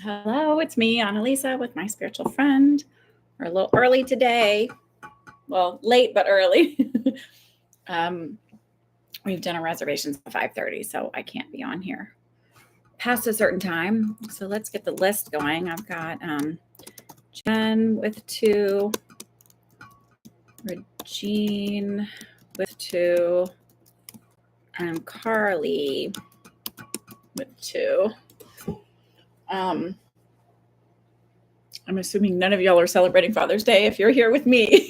Hello, it's me, Annalisa, with my spiritual friend. We're a little early today. Well, late but early. um, we have dinner reservations at 5:30, so I can't be on here past a certain time. So let's get the list going. I've got Jen with 2, Regine with 2, and Carly with 2. I'm assuming none of y'all are celebrating Father's Day if you're here with me.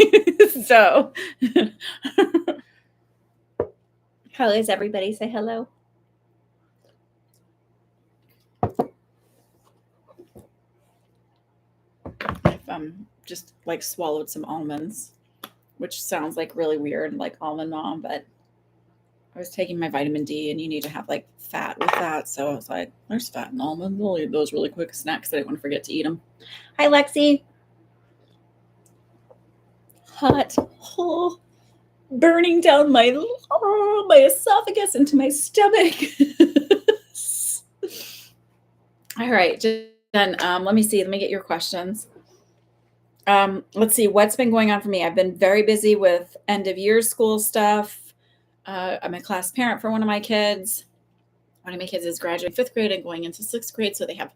So, how is everybody? Say hello. I've just like swallowed some almonds, which sounds like really weird, like almond mom, but I was taking my vitamin D and you need to have like fat with that. So I was like, there's fat in almonds. I'll eat those really quick snacks. I didn't want to forget to eat them. Hi, Lexi. Hot. Oh, burning down my esophagus into my stomach. All right, Jen, let me see. Let me get your questions. Let's see what's been going on for me. I've been very busy with end of year school stuff. I'm a class parent for one of my kids. One of my kids is graduating 5th grade and going into 6th grade, so they have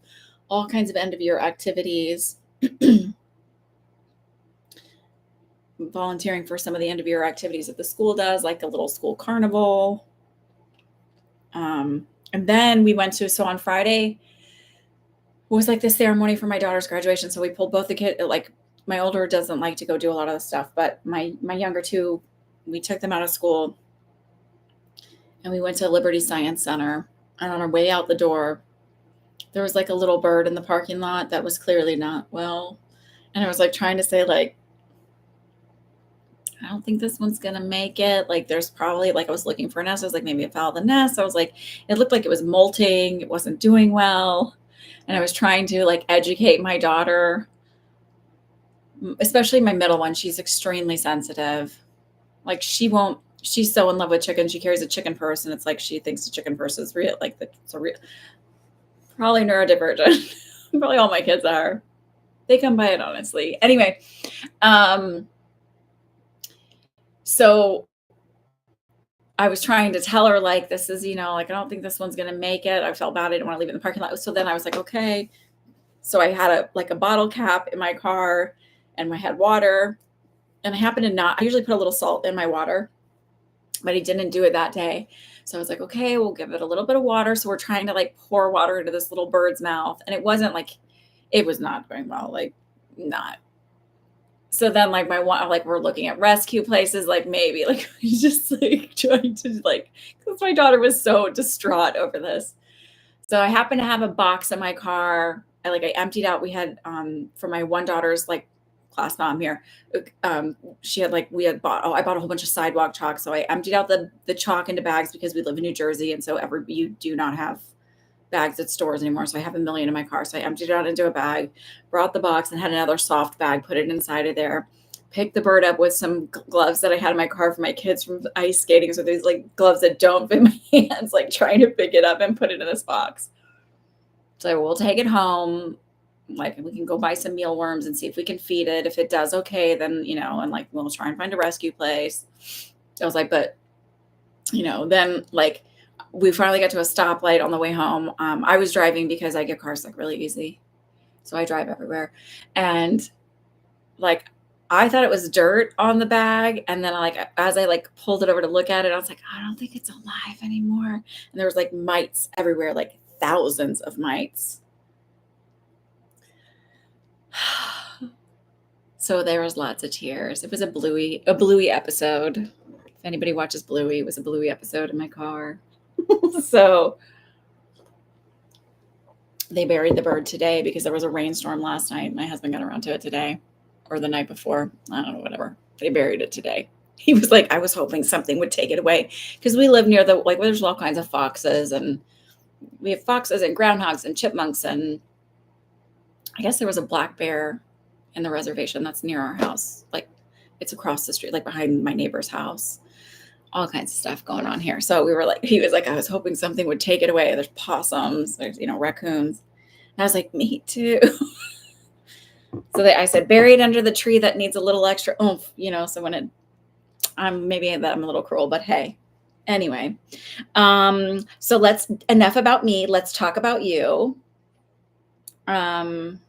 all kinds of end of year activities. Volunteering for some of the end of year activities that the school does, like a little school carnival. And then we went to, so on Friday was like the ceremony for my daughter's graduation. So we pulled both the kids, like my older doesn't like to go do a lot of the stuff, but my younger two, we took them out of school and we went to Liberty Science Center. And on our way out the door, there was like a little bird in the parking lot that was clearly not well. And I was like trying to say, like, I don't think this one's going to make it. Like, there's probably, like, I was looking for a nest. I was like, maybe it fell out of the nest. I was like, it looked like it was molting. It wasn't doing well. And I was trying to, like, educate my daughter, especially my middle one. She's extremely sensitive. Like, she's so in love with chicken. She carries a chicken purse, and it's like she thinks the chicken purse is real. Like, it's a real, probably neurodivergent. Probably all my kids are. They come by it, honestly. Anyway, so I was trying to tell her, like, this is, like, I don't think this one's going to make it. I felt bad. I didn't want to leave it in the parking lot. So then I was like, okay. So I had a bottle cap in my car and I had water, and I usually put a little salt in my water, but I didn't do it that day. So I was like, okay, we'll give it a little bit of water. So we're trying to like pour water into this little bird's mouth. And it was not going well, like not. So then like we're looking at rescue places, like maybe like just like trying to like, because my daughter was so distraught over this. So I happened to have a box in my car. I emptied out, we had, for my one daughter's like class mom here. I bought a whole bunch of sidewalk chalk. So I emptied out the chalk into bags because we live in New Jersey. And so you do not have bags at stores anymore. So I have a million in my car. So I emptied it out into a bag, brought the box and had another soft bag, put it inside of there, picked the bird up with some gloves that I had in my car for my kids from ice skating. So these like gloves that don't fit my hands, like trying to pick it up and put it in this box. So we'll take it home. Like we can go buy some mealworms and see if we can feed it. If it does okay, then, and like, we'll try and find a rescue place. I was like, but, then like we finally got to a stoplight on the way home. I was driving because I get car sick really easy. So I drive everywhere. And like, I thought it was dirt on the bag. And then as I pulled it over to look at it, I was like, I don't think it's alive anymore. And there was like mites everywhere, like thousands of mites. So there was lots of tears. It was a Bluey episode. If anybody watches Bluey, it was a Bluey episode in my car. So they buried the bird today because there was a rainstorm last night. My husband got around to it today or the night before. I don't know, whatever. They buried it today. He was like, I was hoping something would take it away because we live near there's all kinds of foxes, and we have foxes and groundhogs and chipmunks, and I guess there was a black bear in the reservation that's near our house. Like it's across the street, like behind my neighbor's house. All kinds of stuff going on here. So he was like, I was hoping something would take it away. There's possums, there's, raccoons. I was like, me too. I said, buried under the tree that needs a little extra oomph, so when maybe I'm a little cruel, but hey. Anyway, so enough about me. Let's talk about you. How's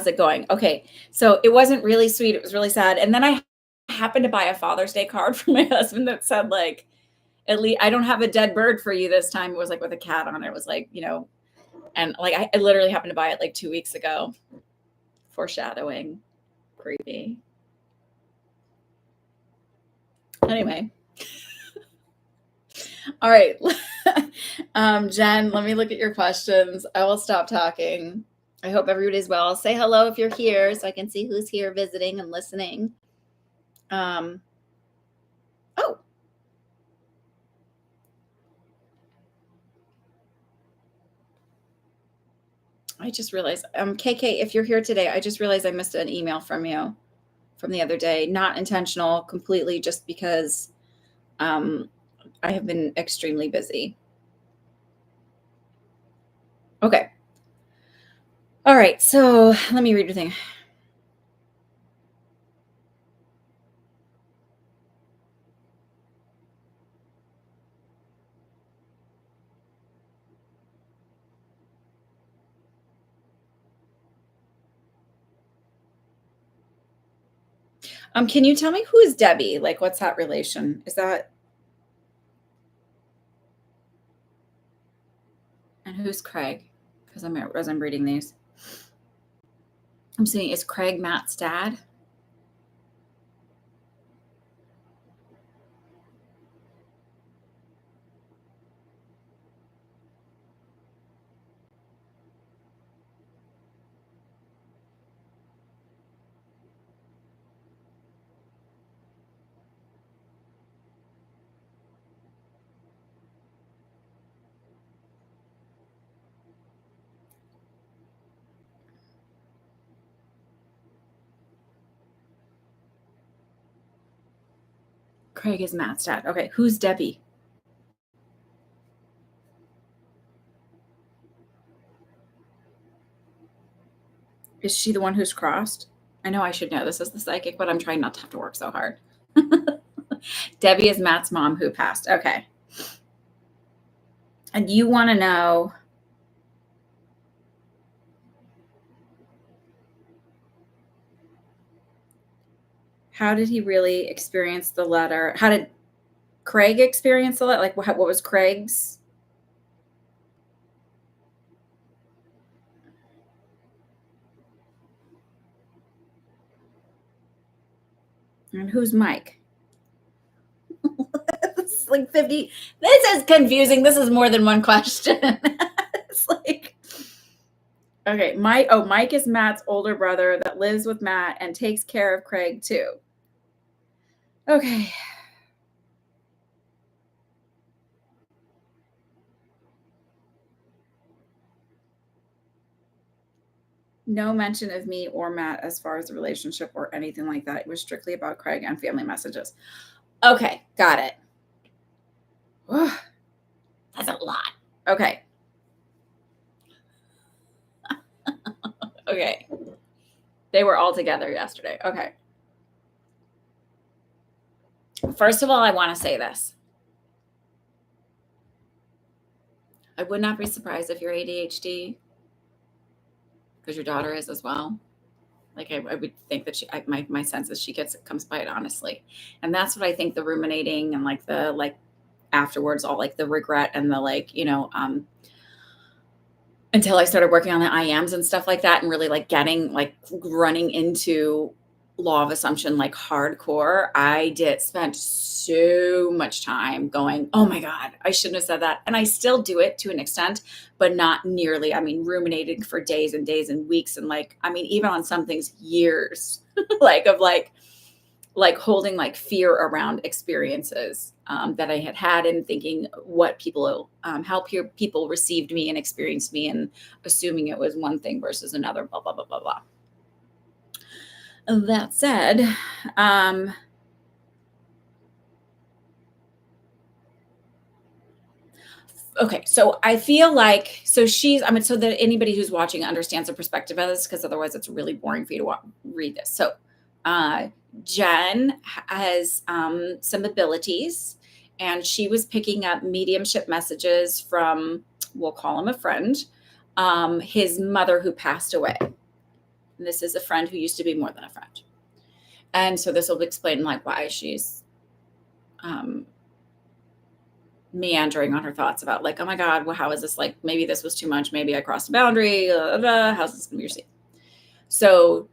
it going? Okay. So it wasn't really sweet. It was really sad. And then I happened to buy a Father's Day card for my husband that said like, at least I don't have a dead bird for you this time. It was like with a cat on it. It was like, and like I literally happened to buy it like 2 weeks ago. Foreshadowing. Creepy. Anyway. All right. Jen, let me look at your questions. I will stop talking. I hope everybody's well. Say hello if you're here so I can see who's here visiting and listening. Oh. I just realized, KK, if you're here today, I just realized I missed an email from you from the other day. Not intentional, completely just because I have been extremely busy. Okay. All right. So let me read your thing. Can you tell me who is Debbie? Like, what's that relation? Is that, and who's Craig? Because as I'm reading these, I'm seeing, is Craig Matt's dad? Craig is Matt's dad. Okay, who's Debbie? Is she the one who's crossed? I know I should know this as the psychic, but I'm trying not to have to work so hard. Debbie is Matt's mom who passed. Okay. And you want to know, how did he really experience the letter? How did Craig experience the letter? Like, what was Craig's? And who's Mike? It's like 50. This is confusing. This is more than one question. It's like, okay, Mike is Matt's older brother that lives with Matt and takes care of Craig too. Okay. No mention of me or Matt as far as the relationship or anything like that. It was strictly about Craig and family messages. Okay, got it. That's a lot. Okay. Okay. They were all together yesterday. Okay. First of all, I want to say this. I would not be surprised if you're ADHD, because your daughter is as well. Like I would think that my sense is she comes by it honestly. And that's what I think, the ruminating and like the like afterwards, all like the regret and the like, until I started working on the IAMs and stuff like that and really like getting like running into law of assumption like hardcore, I spent so much time going, oh my God, I shouldn't have said that. And I still do it to an extent, but not nearly. I mean, ruminating for days and days and weeks. And like, I mean, even on some things, years like of like holding like fear around experiences that I had and thinking what people, how people received me and experienced me and assuming it was one thing versus another, blah, blah, blah, blah, blah. That said, Okay, so I feel like so that anybody who's watching understands the perspective of this, because otherwise it's really boring for you to read this. So, uh, Jen has some abilities, and she was picking up mediumship messages from, we'll call him a friend, his mother who passed away. And this is a friend who used to be more than a friend, and so this will explain like why she's um, meandering on her thoughts about like, oh my God, well, how is this, like, maybe this was too much. Maybe I crossed a boundary. How's this going to be received? So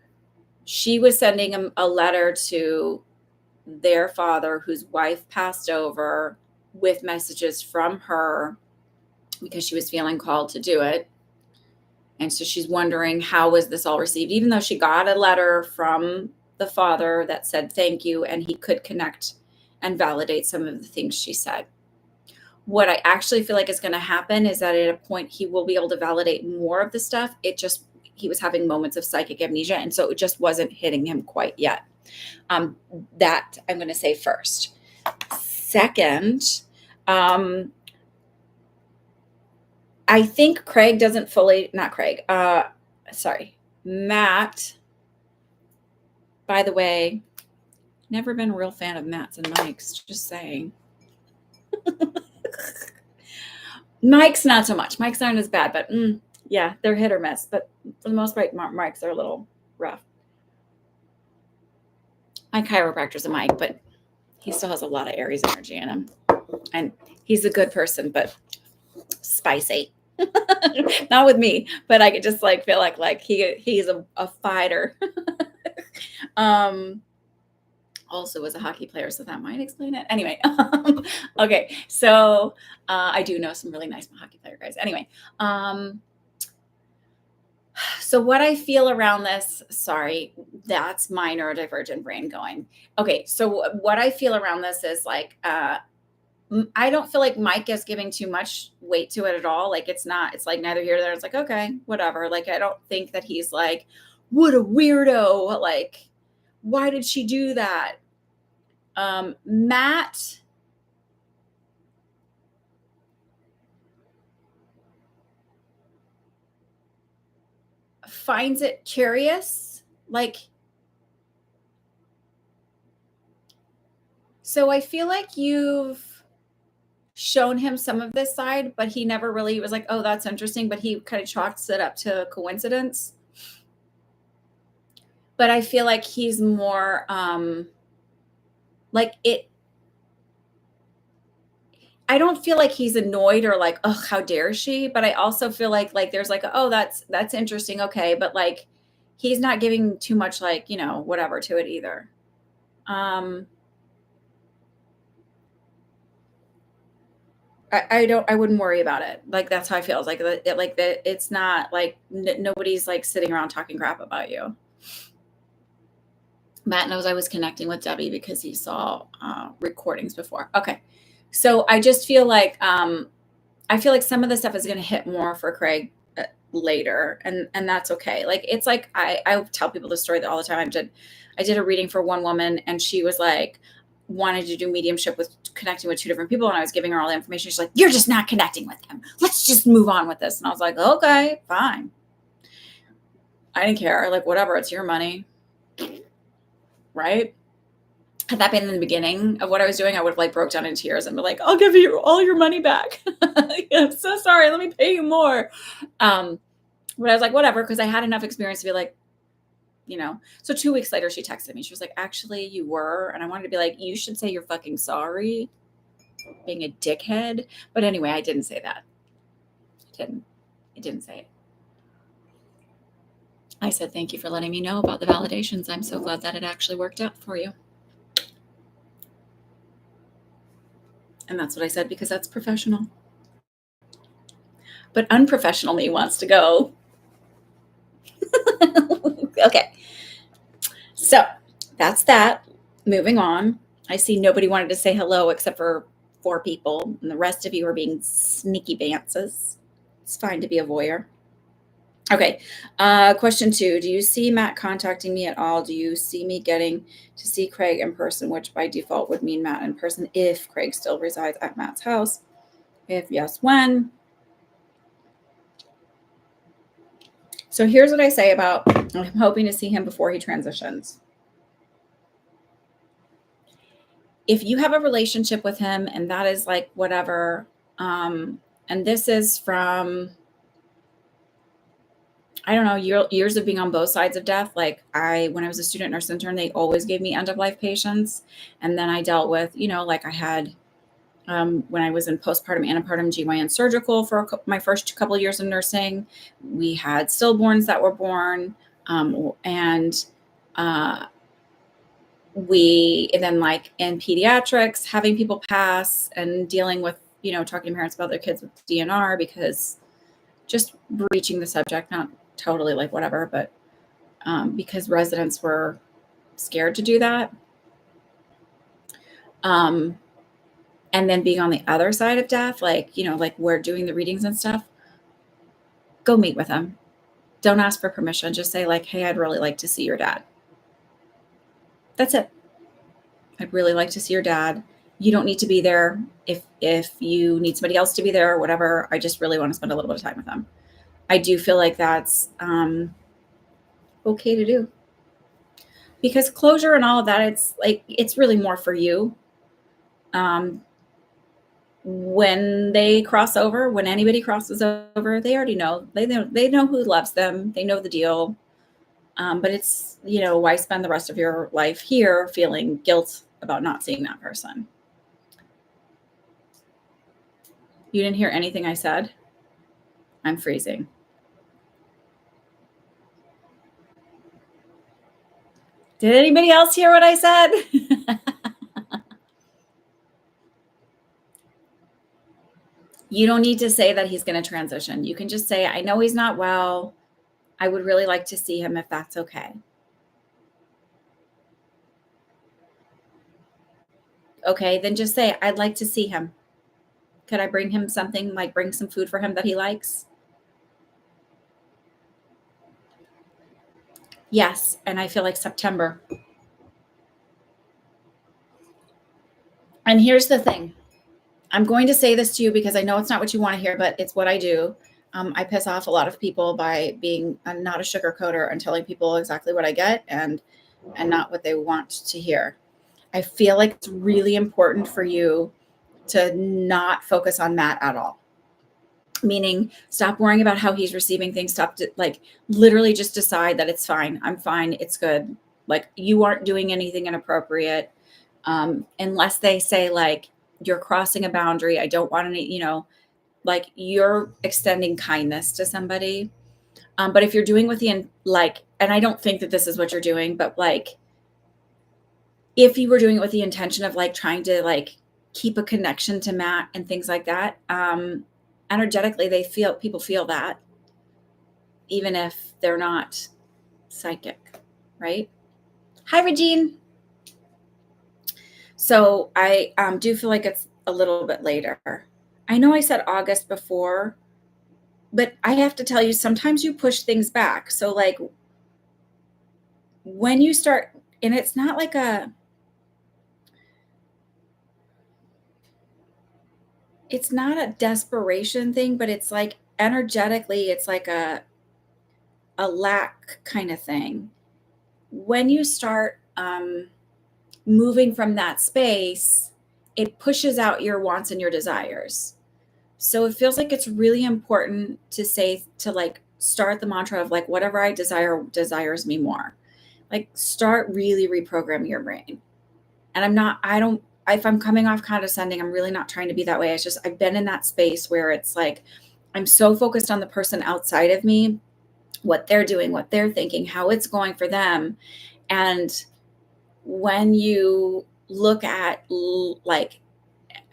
she was sending a letter to their father, whose wife passed over, with messages from her because she was feeling called to do it. And so she's wondering, how was this all received? Even though she got a letter from the father that said thank you, and he could connect and validate some of the things she said. What I actually feel like is going to happen is that at a point he will be able to validate more of the stuff. He was having moments of psychic amnesia, and so it just wasn't hitting him quite yet. That I'm going to say first. Second, I think Matt, by the way, never been a real fan of Matt's and Mike's, just saying. Mike's not so much. Mike's aren't as bad, but yeah, they're hit or miss. But for the most part, Mike's are a little rough. My chiropractor's a Mike, but he still has a lot of Aries energy in him. And he's a good person, but spicy. Not with me, but I could just like feel like he's a fighter. Also was a hockey player, so that might explain it. Anyway, okay, so I do know some really nice hockey player guys. Anyway, so what I feel around this, sorry, that's my neurodivergent brain going. Okay, so what I feel around this is like, I don't feel like Mike is giving too much weight to it at all. Like it's like neither here nor there. It's like, okay, whatever. Like, I don't think that he's like, what a weirdo. Like, why did she do that? Matt finds it curious. Like, so I feel like you've shown him some of this side, but he never really was like, oh, that's interesting. But he kind of chalks it up to coincidence. But I feel like he's more like it. I don't feel like he's annoyed or like, oh, how dare she? But I also feel like there's like, oh, that's interesting. Okay. But like, he's not giving too much, like, whatever to it either. I wouldn't worry about it. Like, that's how I feel. It's like it's not like nobody's like sitting around talking crap about you. Matt knows I was connecting with Debbie because he saw recordings before. Okay. So I just feel like, I feel like some of the stuff is going to hit more for Craig later, and that's okay. Like, it's like, I tell people this story all the time. I did a reading for one woman, and she was like, wanted to do mediumship with connecting with two different people, and I was giving her all the information. She's like, you're just not connecting with them. Let's just move on with this. And I was like, okay, fine. I didn't care. Like, whatever, it's your money. Right? Had that been in the beginning of what I was doing, I would have like broke down in tears and be like, I'll give you all your money back. I'm so sorry. Let me pay you more. But I was like, whatever, because I had enough experience to be like, So 2 weeks later, she texted me. She was like, actually, you were. And I wanted to be like, you should say you're fucking sorry, being a dickhead. But anyway, I didn't say that. I didn't say it. I said, thank you for letting me know about the validations. I'm so glad that it actually worked out for you. And that's what I said, because that's professional. But unprofessional me wants to go. Okay. So that's that. Moving on. I see nobody wanted to say hello except for 4 people. And the rest of you are being sneaky bances. It's fine to be a voyeur. Okay. Question 2. Do you see Matt contacting me at all? Do you see me getting to see Craig in person, which by default would mean Matt in person if Craig still resides at Matt's house? If yes, when? So here's what I say about I'm hoping to see him before he transitions. If you have a relationship with him and that is like whatever, and this is from, I don't know, years of being on both sides of death. Like when I was a student nurse intern, they always gave me end of life patients. And then I dealt with, like I had, when I was in postpartum, antepartum, GYN surgical for my first couple of years of nursing, we had stillborns that were born. And then like in pediatrics, having people pass and dealing with, talking to parents about their kids with DNR, because just breaching the subject, not totally like whatever, but because residents were scared to do that. And then being on the other side of death, like, like we're doing the readings and stuff, go meet with them. Don't ask for permission. Just say like, hey, I'd really like to see your dad. That's it. I'd really like to see your dad. You don't need to be there. If you need somebody else to be there or whatever, I just really want to spend a little bit of time with them. I do feel like that's okay to do. Because closure and all of that, it's really more for you. When they cross over, when anybody crosses over, they already know. They know who loves them. They know the deal. But it's, why spend the rest of your life here feeling guilt about not seeing that person? You didn't hear anything I said? I'm freezing. Did anybody else hear what I said? You don't need to say that he's going to transition. You can just say, I know he's not well. I would really like to see him if that's okay. Okay, then just say, I'd like to see him. Could I bring him something, like bring some food for him that he likes? Yes, and I feel like September. And here's the thing. I'm going to say this to you because I know it's not what you want to hear, but it's what I do. I piss off a lot of people by being not a sugarcoater and telling people exactly what I get and not what they want to hear. I feel like it's really important for you to not focus on Matt at all. Meaning, stop worrying about how he's receiving things. Stop literally just decide that it's fine. I'm fine. It's good. Like, you aren't doing anything inappropriate. Unless they say like, you're crossing a boundary. I don't want any, like you're extending kindness to somebody. But if you're doing with and I don't think that this is what you're doing, but like, if you were doing it with the intention of like trying to like keep a connection to Matt and things like that, energetically, people feel that, even if they're not psychic, right? Hi, Regine. So I do feel like it's a little bit later. I know I said August before, but I have to tell you, sometimes you push things back. So like when you start, and it's not like it's not a desperation thing, but it's like energetically, it's like a lack kind of thing. When you start moving from that space, it pushes out your wants and your desires. So it feels like it's really important to say, to like start the mantra of like, whatever I desire desires me more. Like, start really reprogramming your brain. And if I'm coming off condescending, I'm really not trying to be that way. It's just, I've been in that space where it's like, I'm so focused on the person outside of me, what they're doing, what they're thinking, how it's going for them. And when you look at like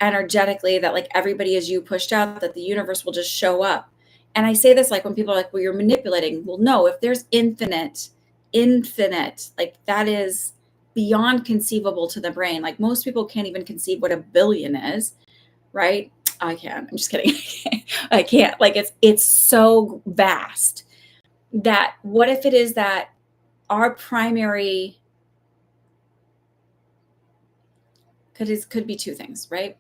energetically that like everybody is you pushed out, that the universe will just show up. And I say this like when people are like, well, you're manipulating. Well, no, if there's infinite, like that is beyond conceivable to the brain. Like most people can't even conceive what a billion is, right? I can. I'm just kidding. I can't. Like it's so vast that what if it is that our primary could be two things, right?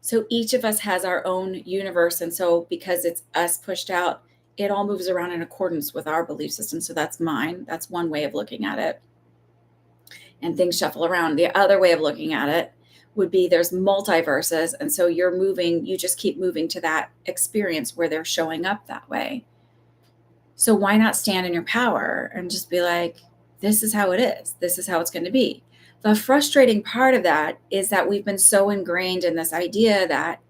So each of us has our own universe. And so because it's us pushed out, it all moves around in accordance with our belief system. So that's mine. That's one way of looking at it. And things shuffle around. The other way of looking at it would be there's multiverses. And so you're moving, you just keep moving to that experience where they're showing up that way. So why not stand in your power and just be like, this is how it is. This is how it's going to be. The frustrating part of that is that we've been so ingrained in this idea that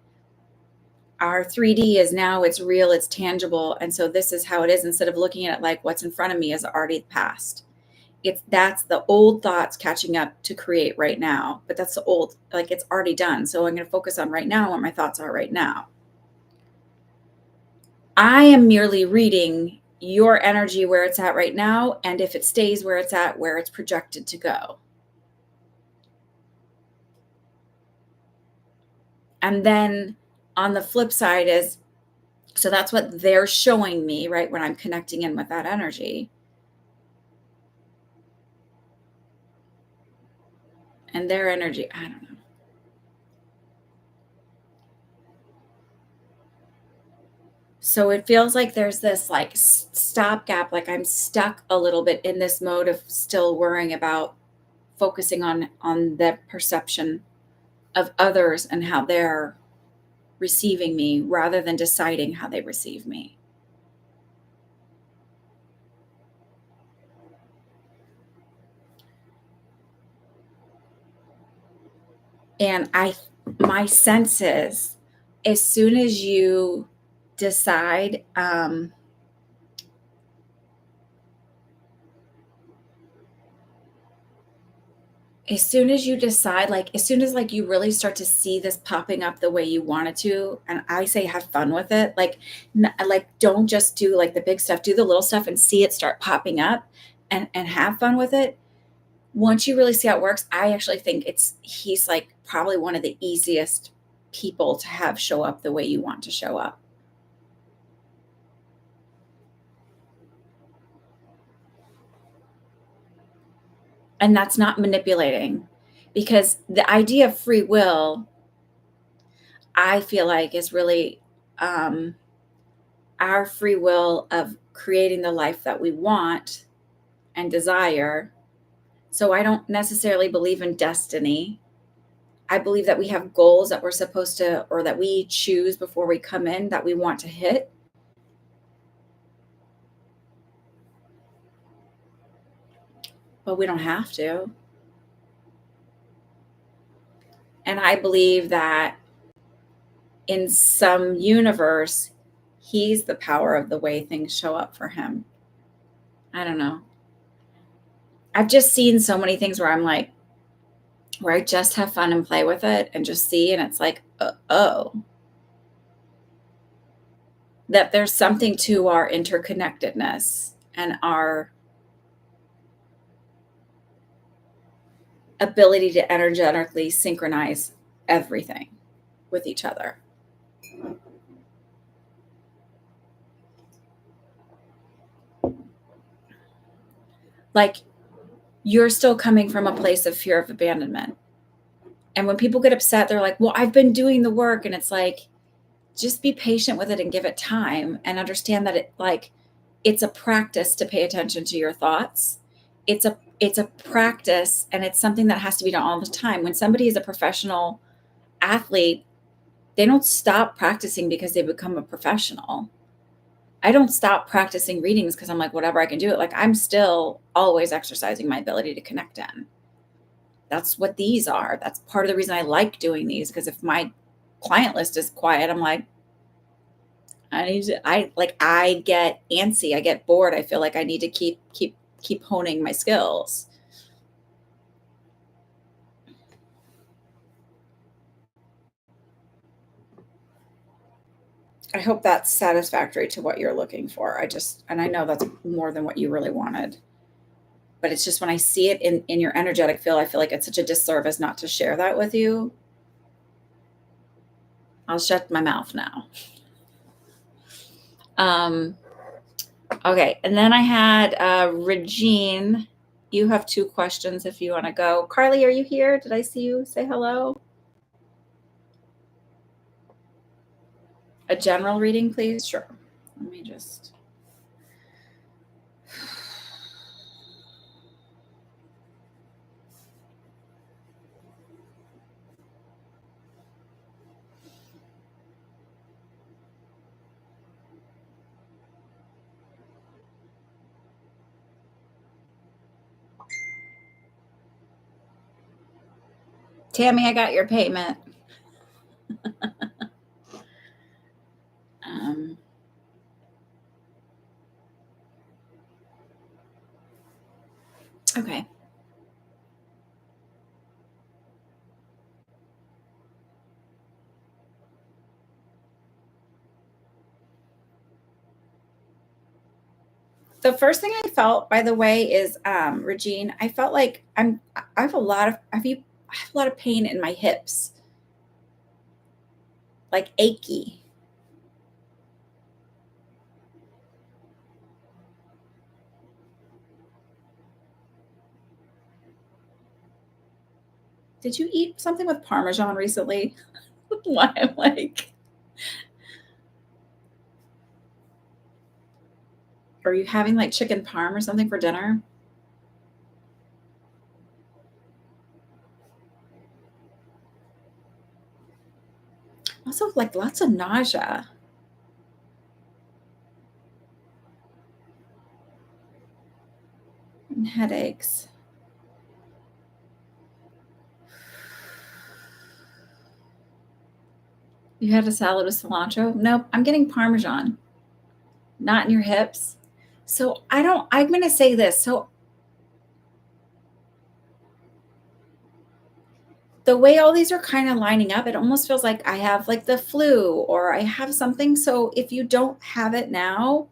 our 3D is now, it's real, it's tangible. And so this is how it is, instead of looking at it like what's in front of me is already the past. That's the old thoughts catching up to create right now. But that's the old, like it's already done. So I'm going to focus on right now, what my thoughts are right now. I am merely reading your energy where it's at right now, and if it stays where it's at, where it's projected to go. And then on the flip side is, so that's what they're showing me, right? When I'm connecting in with that energy. And their energy, I don't know. So it feels like there's this like stopgap, like I'm stuck a little bit in this mode of still worrying about focusing on the perception of others and how they're receiving me rather than deciding how they receive me. And my sense is, as soon as you decide, as soon as you decide, like as soon as like you really start to see this popping up the way you want it to, and I say have fun with it, like don't just do like the big stuff, do the little stuff and see it start popping up, and have fun with it. Once you really see how it works, I actually think he's like probably one of the easiest people to have show up the way you want to show up. And that's not manipulating, because the idea of free will, I feel like, is really our free will of creating the life that we want and desire. So I don't necessarily believe in destiny. I believe that we have goals that we're supposed to, or that we choose before we come in, that we want to hit. But we don't have to. And I believe that in some universe, he's the power of the way things show up for him. I don't know. I've just seen so many things where I'm like, where I just have fun and play with it and just see, and it's like, oh, that there's something to our interconnectedness and our ability to energetically synchronize everything with each other. Like, you're still coming from a place of fear of abandonment. And when people get upset, they're like, well, I've been doing the work. And it's like, just be patient with it and give it time, and understand that it's a practice to pay attention to your thoughts. It's a practice, and it's something that has to be done all the time. When somebody is a professional athlete, they don't stop practicing because they become a professional. I don't stop practicing readings because I'm like, whatever, I can do it. Like, I'm still always exercising my ability to connect in. That's what these are. That's part of the reason I like doing these, because if my client list is quiet, I'm like, I get antsy, I get bored. I feel like I need to keep honing my skills. I hope that's satisfactory to what you're looking for. And I know that's more than what you really wanted. But it's just when I see it in your energetic field, I feel like it's such a disservice not to share that with you. I'll shut my mouth now. Okay. And then I had Regine. You have 2 questions if you want to go. Carly, are you here? Did I see you say hello? A general reading, please? Sure. Let me just. Tammy, I got your payment. Okay. The first thing I felt, by the way, is Regine. I felt like I have a lot of I have a lot of pain in my hips, like achy. Did you eat something with Parmesan recently? Why I'm like, are you having like chicken parm or something for dinner? Also, like lots of nausea and headaches. You had a salad with cilantro? Nope, I'm getting Parmesan, not in your hips. So I'm going to say this. So the way all these are kind of lining up, it almost feels like I have like the flu or I have something. So if you don't have it now,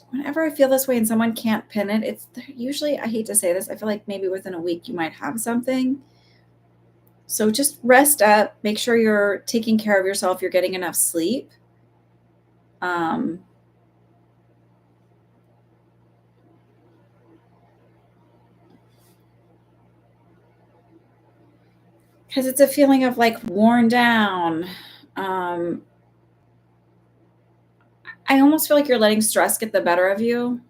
whenever I feel this way and someone can't pin it, it's usually, I hate to say this, I feel like maybe within a week you might have something. So just rest up, make sure you're taking care of yourself, you're getting enough sleep. Um, because it's a feeling of like worn down. Um, I almost feel like you're letting stress get the better of you.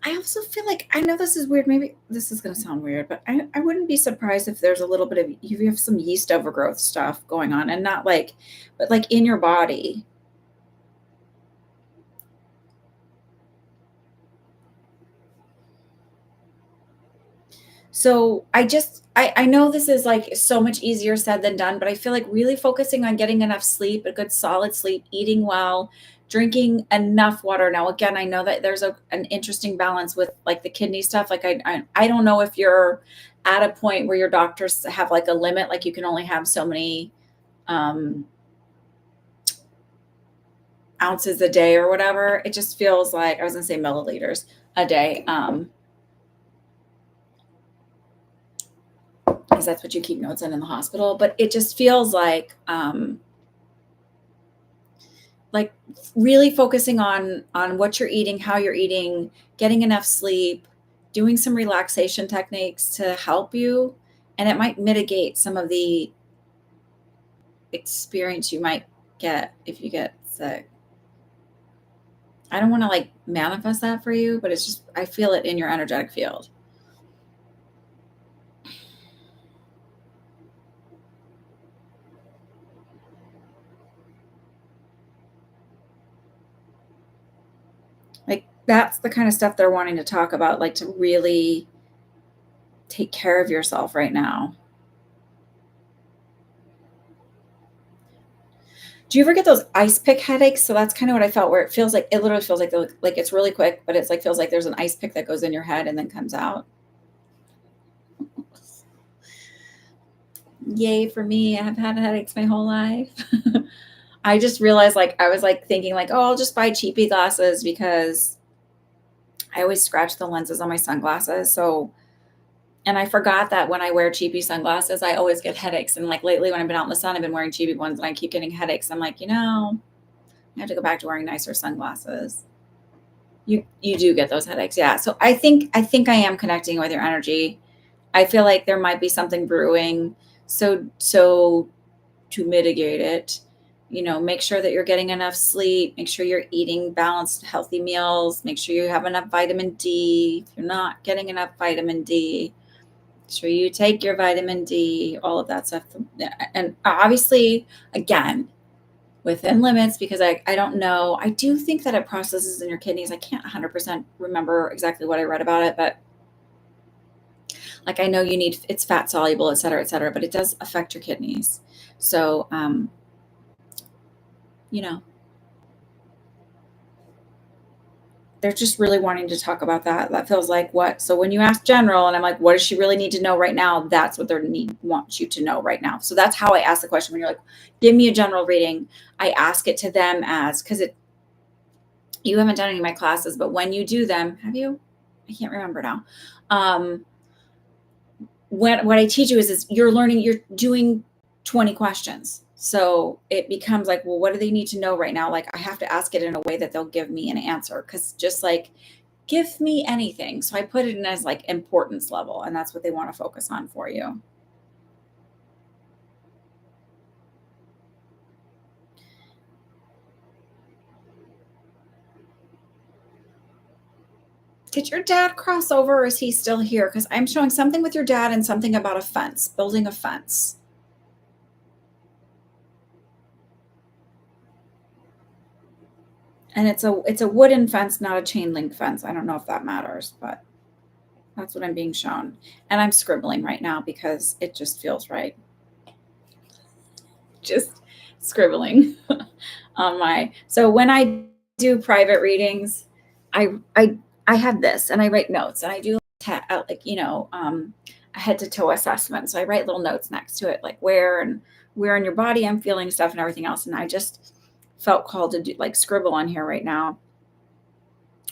I also feel like I know this is weird. Maybe this is going to sound weird, but I wouldn't be surprised if there's a little bit of you have some yeast overgrowth stuff going on, and not like, but like in your body. So I know this is like so much easier said than done, but I feel like really focusing on getting enough sleep, a good solid sleep, eating well, drinking enough water. Now, again, I know that there's an interesting balance with like the kidney stuff. Like I don't know if you're at a point where your doctors have like a limit, like you can only have so many um, ounces a day or whatever. It just feels like I was gonna say milliliters a day. Because that's what you keep notes in the hospital. But it just feels like really focusing on what you're eating, how you're eating, getting enough sleep, doing some relaxation techniques to help you, and it might mitigate some of the experience you might get if you get sick. I don't want to like manifest that for you, but it's just I feel it in your energetic field. Like that's the kind of stuff they're wanting to talk about, like to really take care of yourself right now. Do you ever get those ice pick headaches? So that's kind of what I felt, where it feels like it literally feels like it's really quick, but it's like feels like there's an ice pick that goes in your head and then comes out. Yay for me. I have had headaches my whole life. I just realized, like, I was like thinking like, oh, I'll just buy cheapy glasses because I always scratch the lenses on my sunglasses. So, and I forgot that when I wear cheapy sunglasses, I always get headaches. And like lately, when I've been out in the sun, I've been wearing cheapy ones and I keep getting headaches. I'm like, I have to go back to wearing nicer sunglasses. You do get those headaches, yeah. So I think I am connecting with your energy. I feel like there might be something brewing. So to mitigate it, make sure that you're getting enough sleep, make sure you're eating balanced, healthy meals, make sure you have enough vitamin D. If you're not getting enough vitamin D, make sure you take your vitamin D, all of that stuff. And obviously, again, within limits, because I don't know. I do think that it processes in your kidneys. I can't 100% remember exactly what I read about it, but like I know it's fat soluble, et cetera, but it does affect your kidneys. So, you know, they're just really wanting to talk about that. That feels like what? So when you ask general, and I'm like, what does she really need to know right now? That's what wants you to know right now. So that's how I ask the question. When you're like, give me a general reading, I ask it to them because you haven't done any of my classes, but when you do them, have you? I can't remember now. What I teach you is you're doing 20 questions. So it becomes like, well, what do they need to know right now? Like I have to ask it in a way that they'll give me an answer. Cause just like, give me anything. So I put it in as like importance level, and that's what they want to focus on for you. Did your dad cross over or is he still here? Because I'm showing something with your dad and something about a fence, building a fence. And it's a wooden fence, not a chain link fence. I don't know if that matters, but that's what I'm being shown. And I'm scribbling right now because it just feels right. Just scribbling on so when I do private readings, I have this and I write notes and I do a head to toe assessment. So I write little notes next to it, like where in your body I'm feeling stuff and everything else. And I just felt called to do like scribble on here right now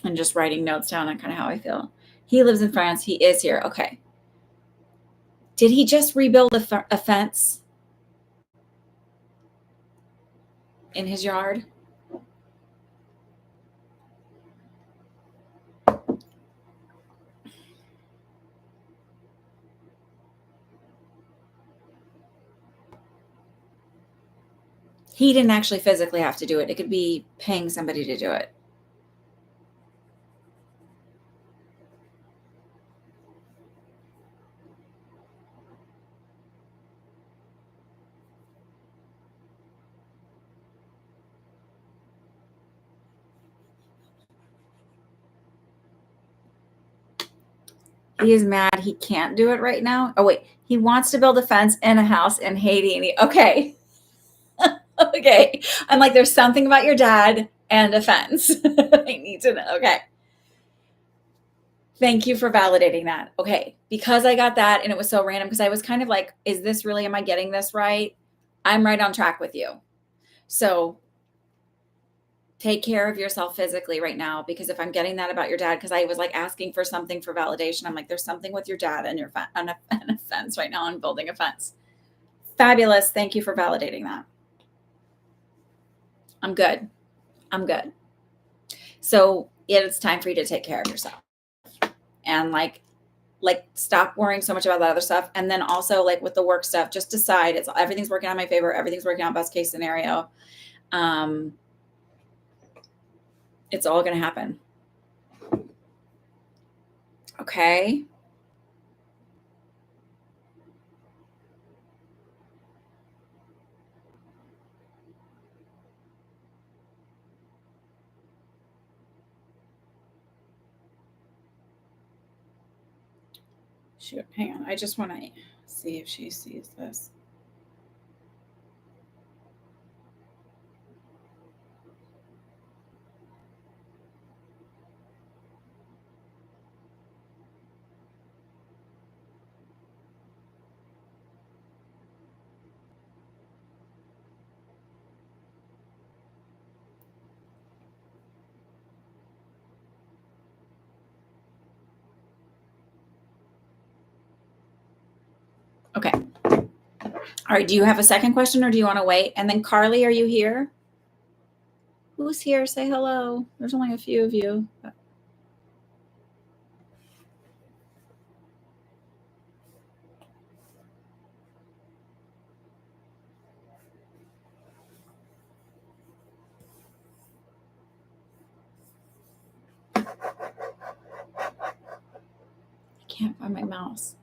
and just writing notes down on kind of how I feel. He lives in France. He is here. Okay. Did he just rebuild a fence in his yard? He didn't actually physically have to do it. It could be paying somebody to do it. He is mad he can't do it right now. Oh wait, he wants to build a fence in a house in Haiti. Okay. Okay. I'm like, there's something about your dad and a fence. I need to know. Okay. Thank you for validating that. Okay. Because I got that and it was so random because I was kind of like, am I getting this right? I'm right on track with you. So take care of yourself physically right now, because if I'm getting that about your dad, because I was like asking for something for validation, I'm like, there's something with your dad and on a fence right now. I'm building a fence. Fabulous. Thank you for validating that. I'm good. I'm good. So it's time for you to take care of yourself and like stop worrying so much about that other stuff. And then also like with the work stuff, just decide everything's working out in my favor. Everything's working out best case scenario. It's all going to happen. Okay. Shoot, hang on. I just want to see if she sees this. Okay. All right. Do you have a second question or do you want to wait? And then Carly, are you here? Who's here? Say hello. There's only a few of you. I can't find my mouse.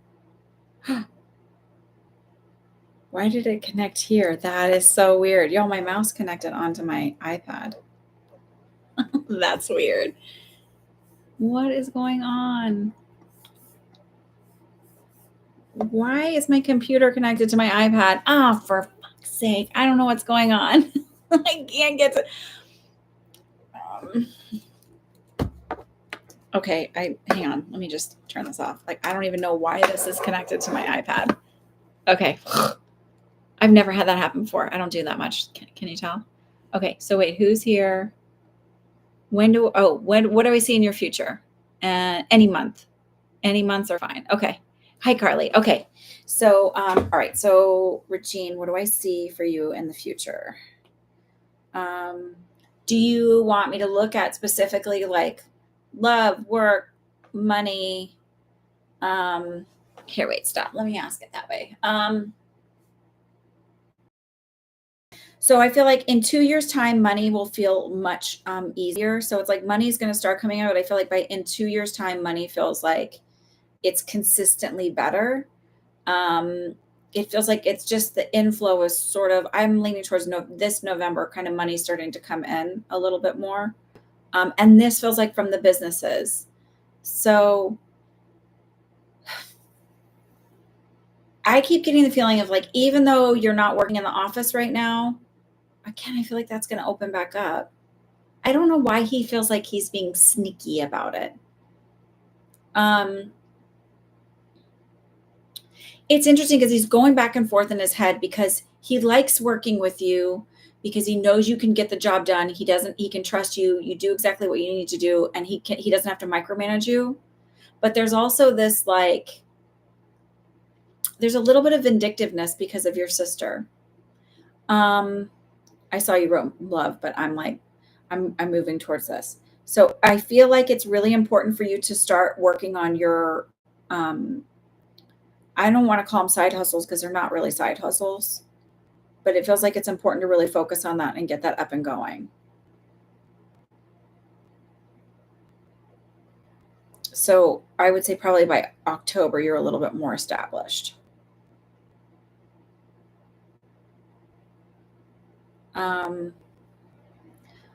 Why did it connect here? That is so weird. Yo, my mouse connected onto my iPad. That's weird. What is going on? Why is my computer connected to my iPad? Ah, for fuck's sake. I don't know what's going on. I can't get to. Okay, hang on. Let me just turn this off. Like, I don't even know why this is connected to my iPad. Okay. I've never had that happen before. I don't do that much. Can you tell? Okay, so wait, who's here? What do I see in your future? Any month. Any months are fine. Okay. Hi, Carly. Okay. So, all right. So, Regine, what do I see for you in the future? Do you want me to look at specifically like love, work, money? Here, wait, stop. Let me ask it that way. So I feel like in 2 years' time, money will feel much easier. So it's like money is going to start coming out. But I feel like in 2 years' time, money feels like it's consistently better. It feels like it's just the inflow is sort of, I'm leaning towards this November kind of money starting to come in a little bit more. And this feels like from the businesses. So I keep getting the feeling of like, even though you're not working in the office right now, again, I feel like that's going to open back up. I don't know why he feels like he's being sneaky about it. It's interesting because he's going back and forth in his head because he likes working with you because he knows you can get the job done. He can trust you. You do exactly what you need to do. And he doesn't have to micromanage you. But there's also this, like, there's a little bit of vindictiveness because of your sister. I saw you wrote love, but I'm like, I'm moving towards this. So I feel like it's really important for you to start working on your, I don't want to call them side hustles because they're not really side hustles, but it feels like it's important to really focus on that and get that up and going. So I would say probably by October, you're a little bit more established.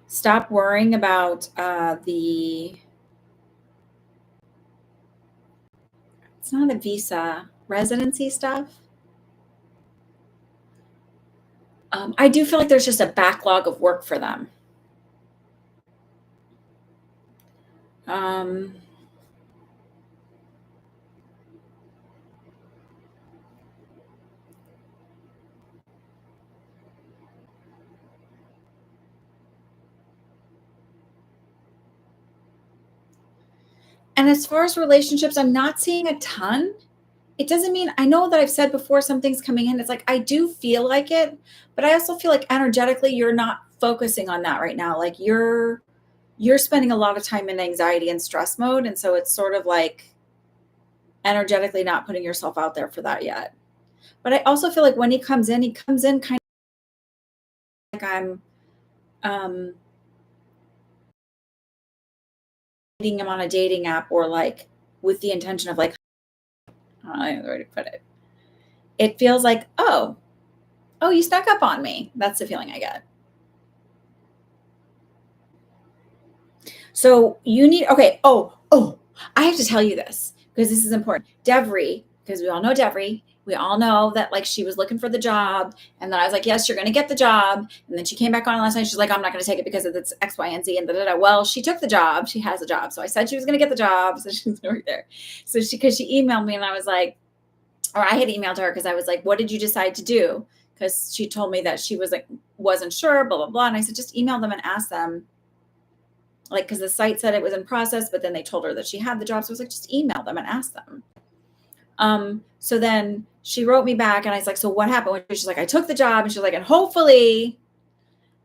Stop worrying about it's not a visa, residency stuff. I do feel like there's just a backlog of work for them. And as far as relationships, I'm not seeing a ton. It doesn't mean, I know that I've said before something's coming in. It's like I do feel like it, but I also feel like energetically you're not focusing on that right now. Like you're spending a lot of time in anxiety and stress mode, and so it's sort of like energetically not putting yourself out there for that yet. But I also feel like when he comes in kind of like I'm meeting him on a dating app or like with the intention of like, I don't know where to put it. It feels like, oh, you snuck up on me. That's the feeling I get. So you need, okay. Oh, I have to tell you this because this is important. Devry, because we all know Devry. We all know that like she was looking for the job. And then I was like, yes, you're going to get the job. And then she came back on last night. She's like, I'm not going to take it because of it's X, Y, and Z. And da-da-da. Well, she took the job. She has a job. So I said she was going to get the job. So she's right there. So because she emailed me and I was like, or I had emailed her because I was like, what did you decide to do? Because she told me that she was like, wasn't sure, blah, blah, blah. And I said, just email them and ask them. Like, because the site said it was in process, but then they told her that she had the job. So I was like, just email them and ask them. So then she wrote me back and I was like, so what happened? She's like, I took the job. And she's like, and hopefully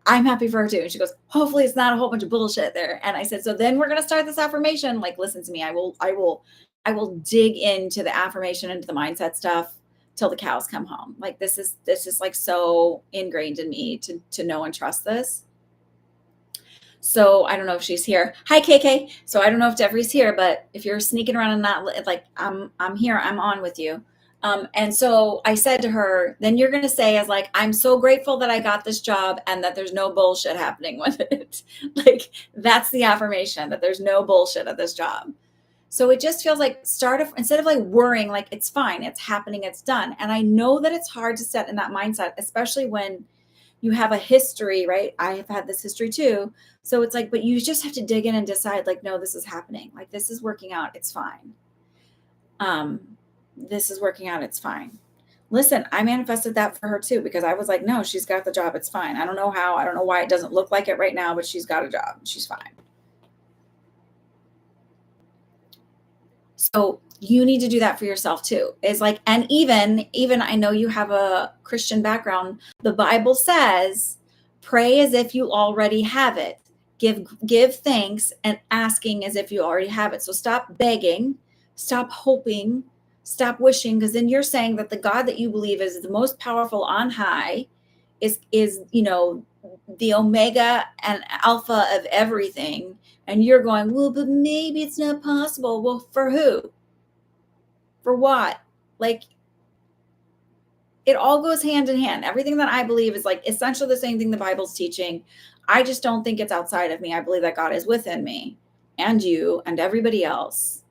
I'm happy for her too. And she goes, hopefully it's not a whole bunch of bullshit there. And I said, so then we're going to start this affirmation. Like, listen to me. I will dig into the affirmation, into the mindset stuff till the cows come home. Like this is like so ingrained in me to know and trust this. So I don't know if she's here. Hi, KK. So I don't know if Jeffrey's here, but if you're sneaking around and not like, I'm here, I'm on with you. And so I said to her, then you're going to say as like, I'm so grateful that I got this job and that there's no bullshit happening with it. Like that's the affirmation, that there's no bullshit at this job. So it just feels like instead of like worrying, like it's fine, it's happening, it's done. And I know that it's hard to set in that mindset, especially when you have a history, right? I have had this history too. So it's like, but you just have to dig in and decide like, no, this is happening. Like this is working out. It's fine. This is working out. It's fine. Listen, I manifested that for her too, because I was like, no, she's got the job. It's fine. I don't know how, I don't know why it doesn't look like it right now, but she's got a job. She's fine. So you need to do that for yourself too. It's like, and even I know you have a Christian background. The Bible says, pray as if you already have it. Give thanks and asking as if you already have it. So stop begging, stop hoping, stop wishing, because then you're saying that the God that you believe is the most powerful on high is the omega and alpha of everything. And you're going, well, but maybe it's not possible. Well, for who? For what? Like, it all goes hand in hand. Everything that I believe is like essentially the same thing the Bible's teaching. I just don't think it's outside of me. I believe that God is within me and you and everybody else.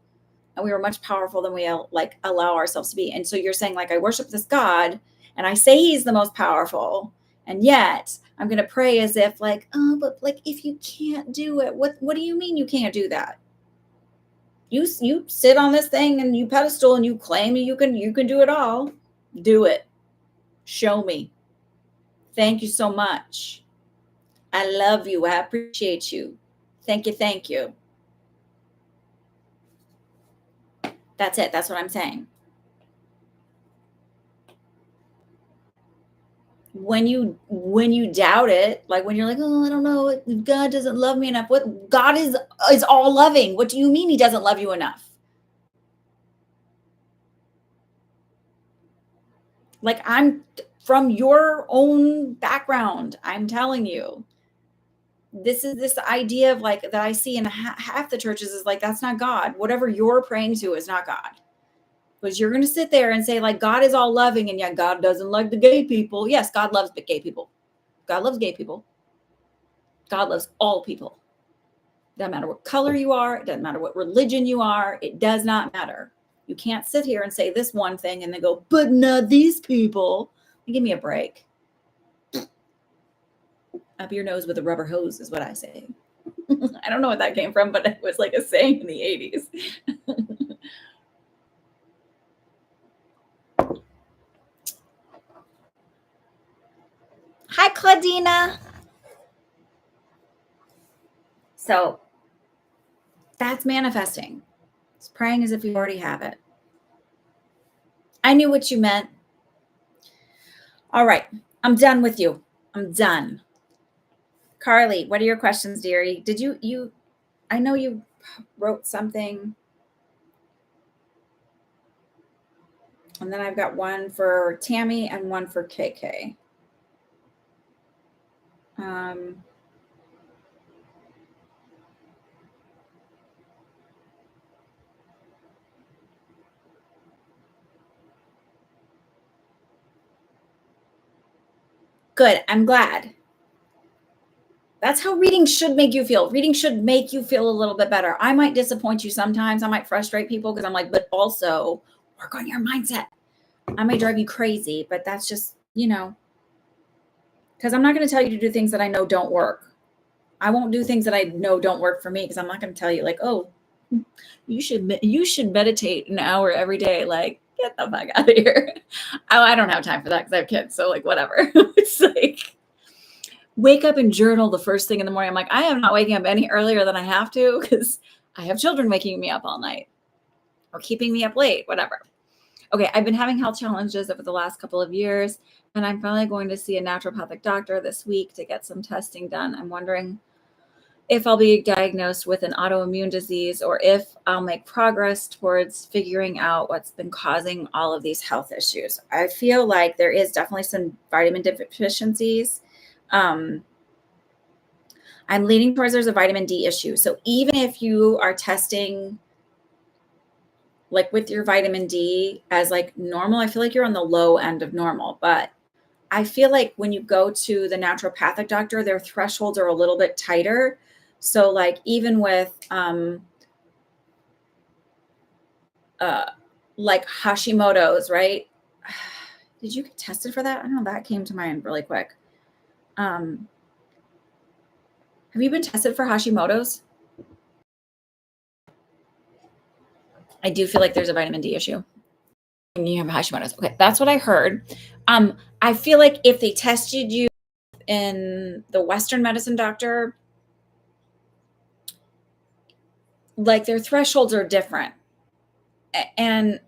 And we are much powerful than we like allow ourselves to be. And so you're saying like, I worship this God and I say he's the most powerful. And yet I'm going to pray as if like, oh, but like, if you can't do it, what do you mean you can't do that? You sit on this thing and you pedestal and you claim you can do it all. Do it. Show me. Thank you so much. I love you. I appreciate you. Thank you. Thank you. That's it. That's what I'm saying. When you doubt it, like when you're like, oh, I don't know, God doesn't love me enough. What? God is all loving. What do you mean he doesn't love you enough? Like, I'm from your own background, I'm telling you. This is this idea of like that I see in half the churches is like, that's not God. Whatever you're praying to is not God. Because you're going to sit there and say like, God is all loving and yet God doesn't like the gay people. Yes, God loves the gay people. God loves gay people. God loves all people. Doesn't matter what color you are. It doesn't matter what religion you are. It does not matter. You can't sit here and say this one thing and then go, but not these people. Give me a break. Up your nose with a rubber hose is what I say. I don't know what that came from, but it was like a saying in the 80s. Hi, Claudina. So that's manifesting. It's praying as if you already have it. I knew what you meant. All right. I'm done with you. I'm done. Carly, what are your questions, dearie? Did you I know you wrote something. And then I've got one for Tammy and one for KK. Good. I'm glad. That's how reading should make you feel. Reading should make you feel a little bit better. I might disappoint you sometimes. I might frustrate people because I'm like, but also work on your mindset. I may drive you crazy, but that's just, because I'm not going to tell you to do things that I know don't work. I won't do things that I know don't work for me because I'm not going to tell you like, oh, you should meditate an hour every day. Like, get the fuck out of here. I don't have time for that because I have kids. So like, whatever. It's like, wake up and journal the first thing in the morning. I'm like, I am not waking up any earlier than I have to because I have children waking me up all night or keeping me up late, whatever. Okay, I've been having health challenges over the last couple of years, and I'm finally going to see a naturopathic doctor this week to get some testing done. I'm wondering if I'll be diagnosed with an autoimmune disease or if I'll make progress towards figuring out what's been causing all of these health issues. I feel like there is definitely some vitamin deficiencies. Um, I'm leaning towards there's a vitamin D issue. So even if you are testing like with your vitamin D as like normal, I feel like you're on the low end of normal. But I feel like when you go to the naturopathic doctor, their thresholds are a little bit tighter. So like even with uh like Hashimoto's, right? Did you get tested for that? I don't know, that came to mind really quick. Um have you been tested for Hashimoto's? I do feel like there's a vitamin D issue. And you have Hashimoto's. Okay, that's what I heard. I feel like if they tested you in the Western medicine doctor, like their thresholds are different. And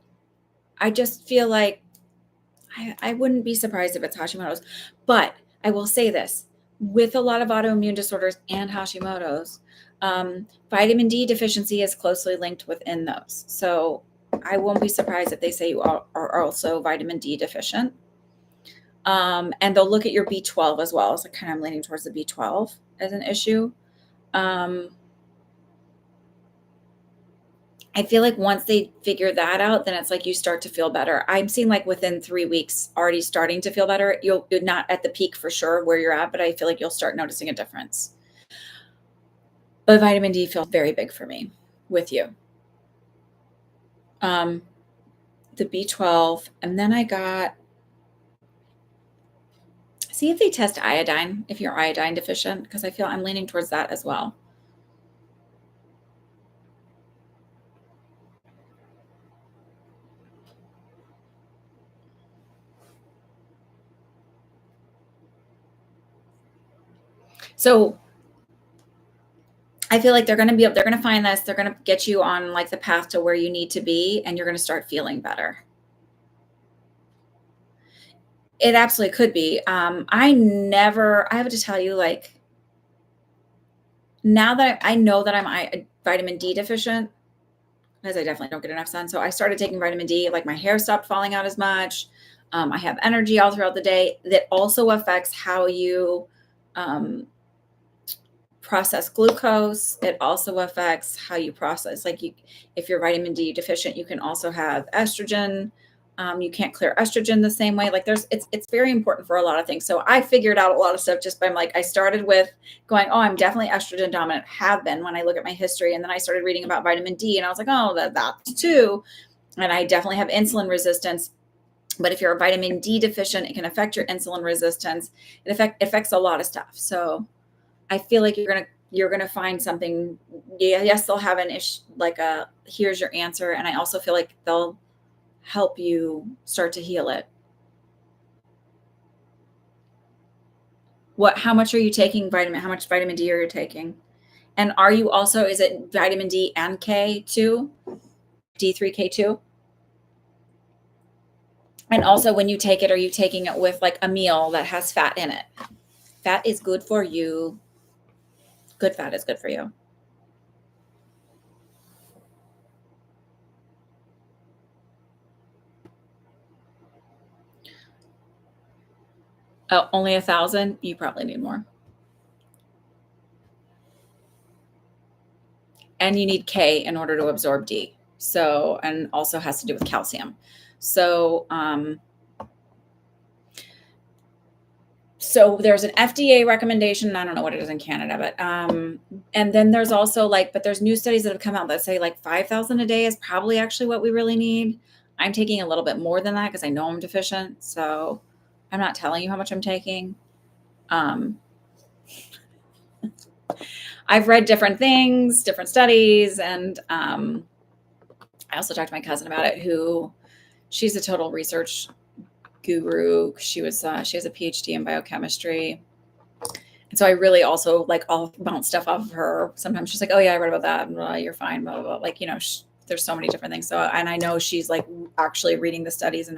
I just feel like I wouldn't be surprised if it's Hashimoto's. But I will say this with a lot of autoimmune disorders and Hashimoto's, vitamin D deficiency is closely linked within those. So I won't be surprised if they say you are also vitamin D deficient. And they'll look at your B12 as well. So kind of leaning towards the B12 as an issue. I feel like once they figure that out, then it's like you start to feel better. I'm seeing like within 3 weeks already starting to feel better. You're not at the peak for sure where you're at, but I feel like you'll start noticing a difference. But vitamin D feels very big for me with you. The B12, and then I got, see if they test iodine, if you're iodine deficient, because I feel I'm leaning towards that as well. So I feel like they're going to find this, they're going to get you on like the path to where you need to be, and you're going to start feeling better. It absolutely could be. I have to tell you, like, now that I know that I'm vitamin D deficient, because I definitely don't get enough sun. So I started taking vitamin D, like my hair stopped falling out as much. I have energy all throughout the day. That also affects how you process glucose. It also affects how you process, like if you're vitamin D deficient, you can also have estrogen. You can't clear estrogen the same way. Like it's very important for a lot of things. So I figured out a lot of stuff just by like, I started with going, oh, I'm definitely estrogen dominant, have been when I look at my history. And then I started reading about vitamin D and I was like, oh, that's too. And I definitely have insulin resistance. But if you're a vitamin D deficient, it can affect your insulin resistance. It affects a lot of stuff. So I feel like you're gonna find something. Yeah, yes, they'll have an issue, like a here's your answer, and I also feel like they'll help you start to heal it. How much are you taking vitamin? How much vitamin D are you taking? And are you also, is it vitamin D and K2, D3, K2? And also when you take it, are you taking it with like a meal that has fat in it? Fat is good for you. Good fat is good for you. Oh, only 1,000? You probably need more. And you need K in order to absorb D. So, and also has to do with calcium. So, so there's an FDA recommendation. I don't know what it is in Canada, but and then there's also like, but there's new studies that have come out that say like 5,000 a day is probably actually what we really need. I'm taking a little bit more than that because I know I'm deficient. So I'm not telling you how much I'm taking. I've read different things, different studies, and I also talked to my cousin about it, who she's a total research guru. She has a PhD in biochemistry. And so I really also like all bounce stuff off of her. Sometimes she's like, oh yeah, I read about that. And, you're fine, blah, blah, blah. Like, there's so many different things. So, and I know she's like actually reading the studies and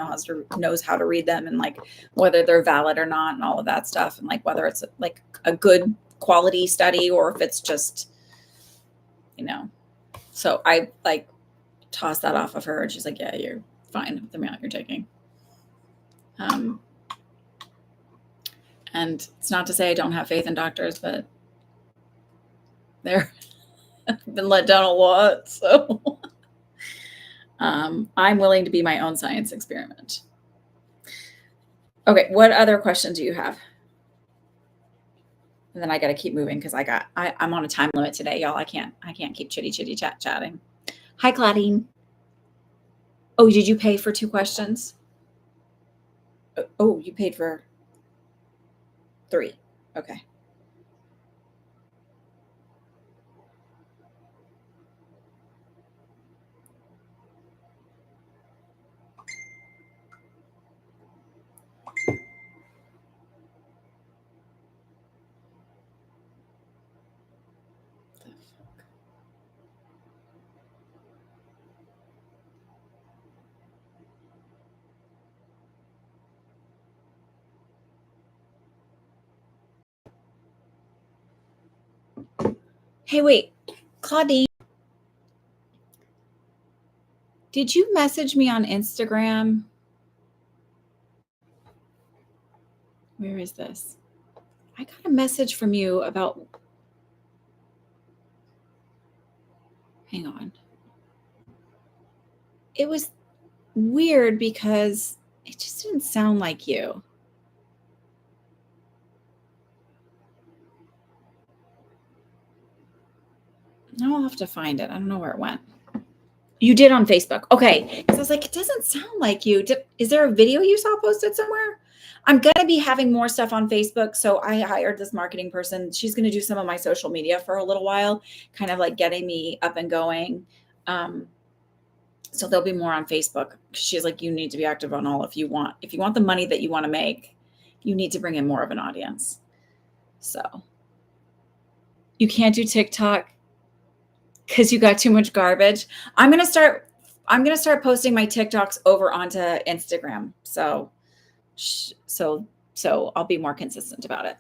knows how to read them, and like whether they're valid or not and all of that stuff. And like whether it's like a good quality study or if it's just, so I like tossed that off of her and she's like, yeah, you're fine with the amount you're taking. And it's not to say I don't have faith in doctors, but they're been let down a lot. So I'm willing to be my own science experiment. Okay, what other questions do you have? And then I got to keep moving because I'm on a time limit today, y'all. I can't keep chitty chatting. Hi, Claudine. Oh, did you pay for 2 questions? Oh, you paid for 3. Okay. Hey, wait, Claudine, did you message me on Instagram? Where is this? I got a message from you about, hang on. It was weird because it just didn't sound like you. Now I'll have to find it. I don't know where it went. You did on Facebook. Okay. Because I was like, it doesn't sound like you. Is there a video you saw posted somewhere? I'm going to be having more stuff on Facebook. So I hired this marketing person. She's going to do some of my social media for a little while, kind of like getting me up and going. So there'll be more on Facebook. She's like, you need to be active on all if you want the money that you want to make, you need to bring in more of an audience. So you can't do TikTok because you got too much garbage. I'm going to start posting my TikToks over onto Instagram. So I'll be more consistent about it.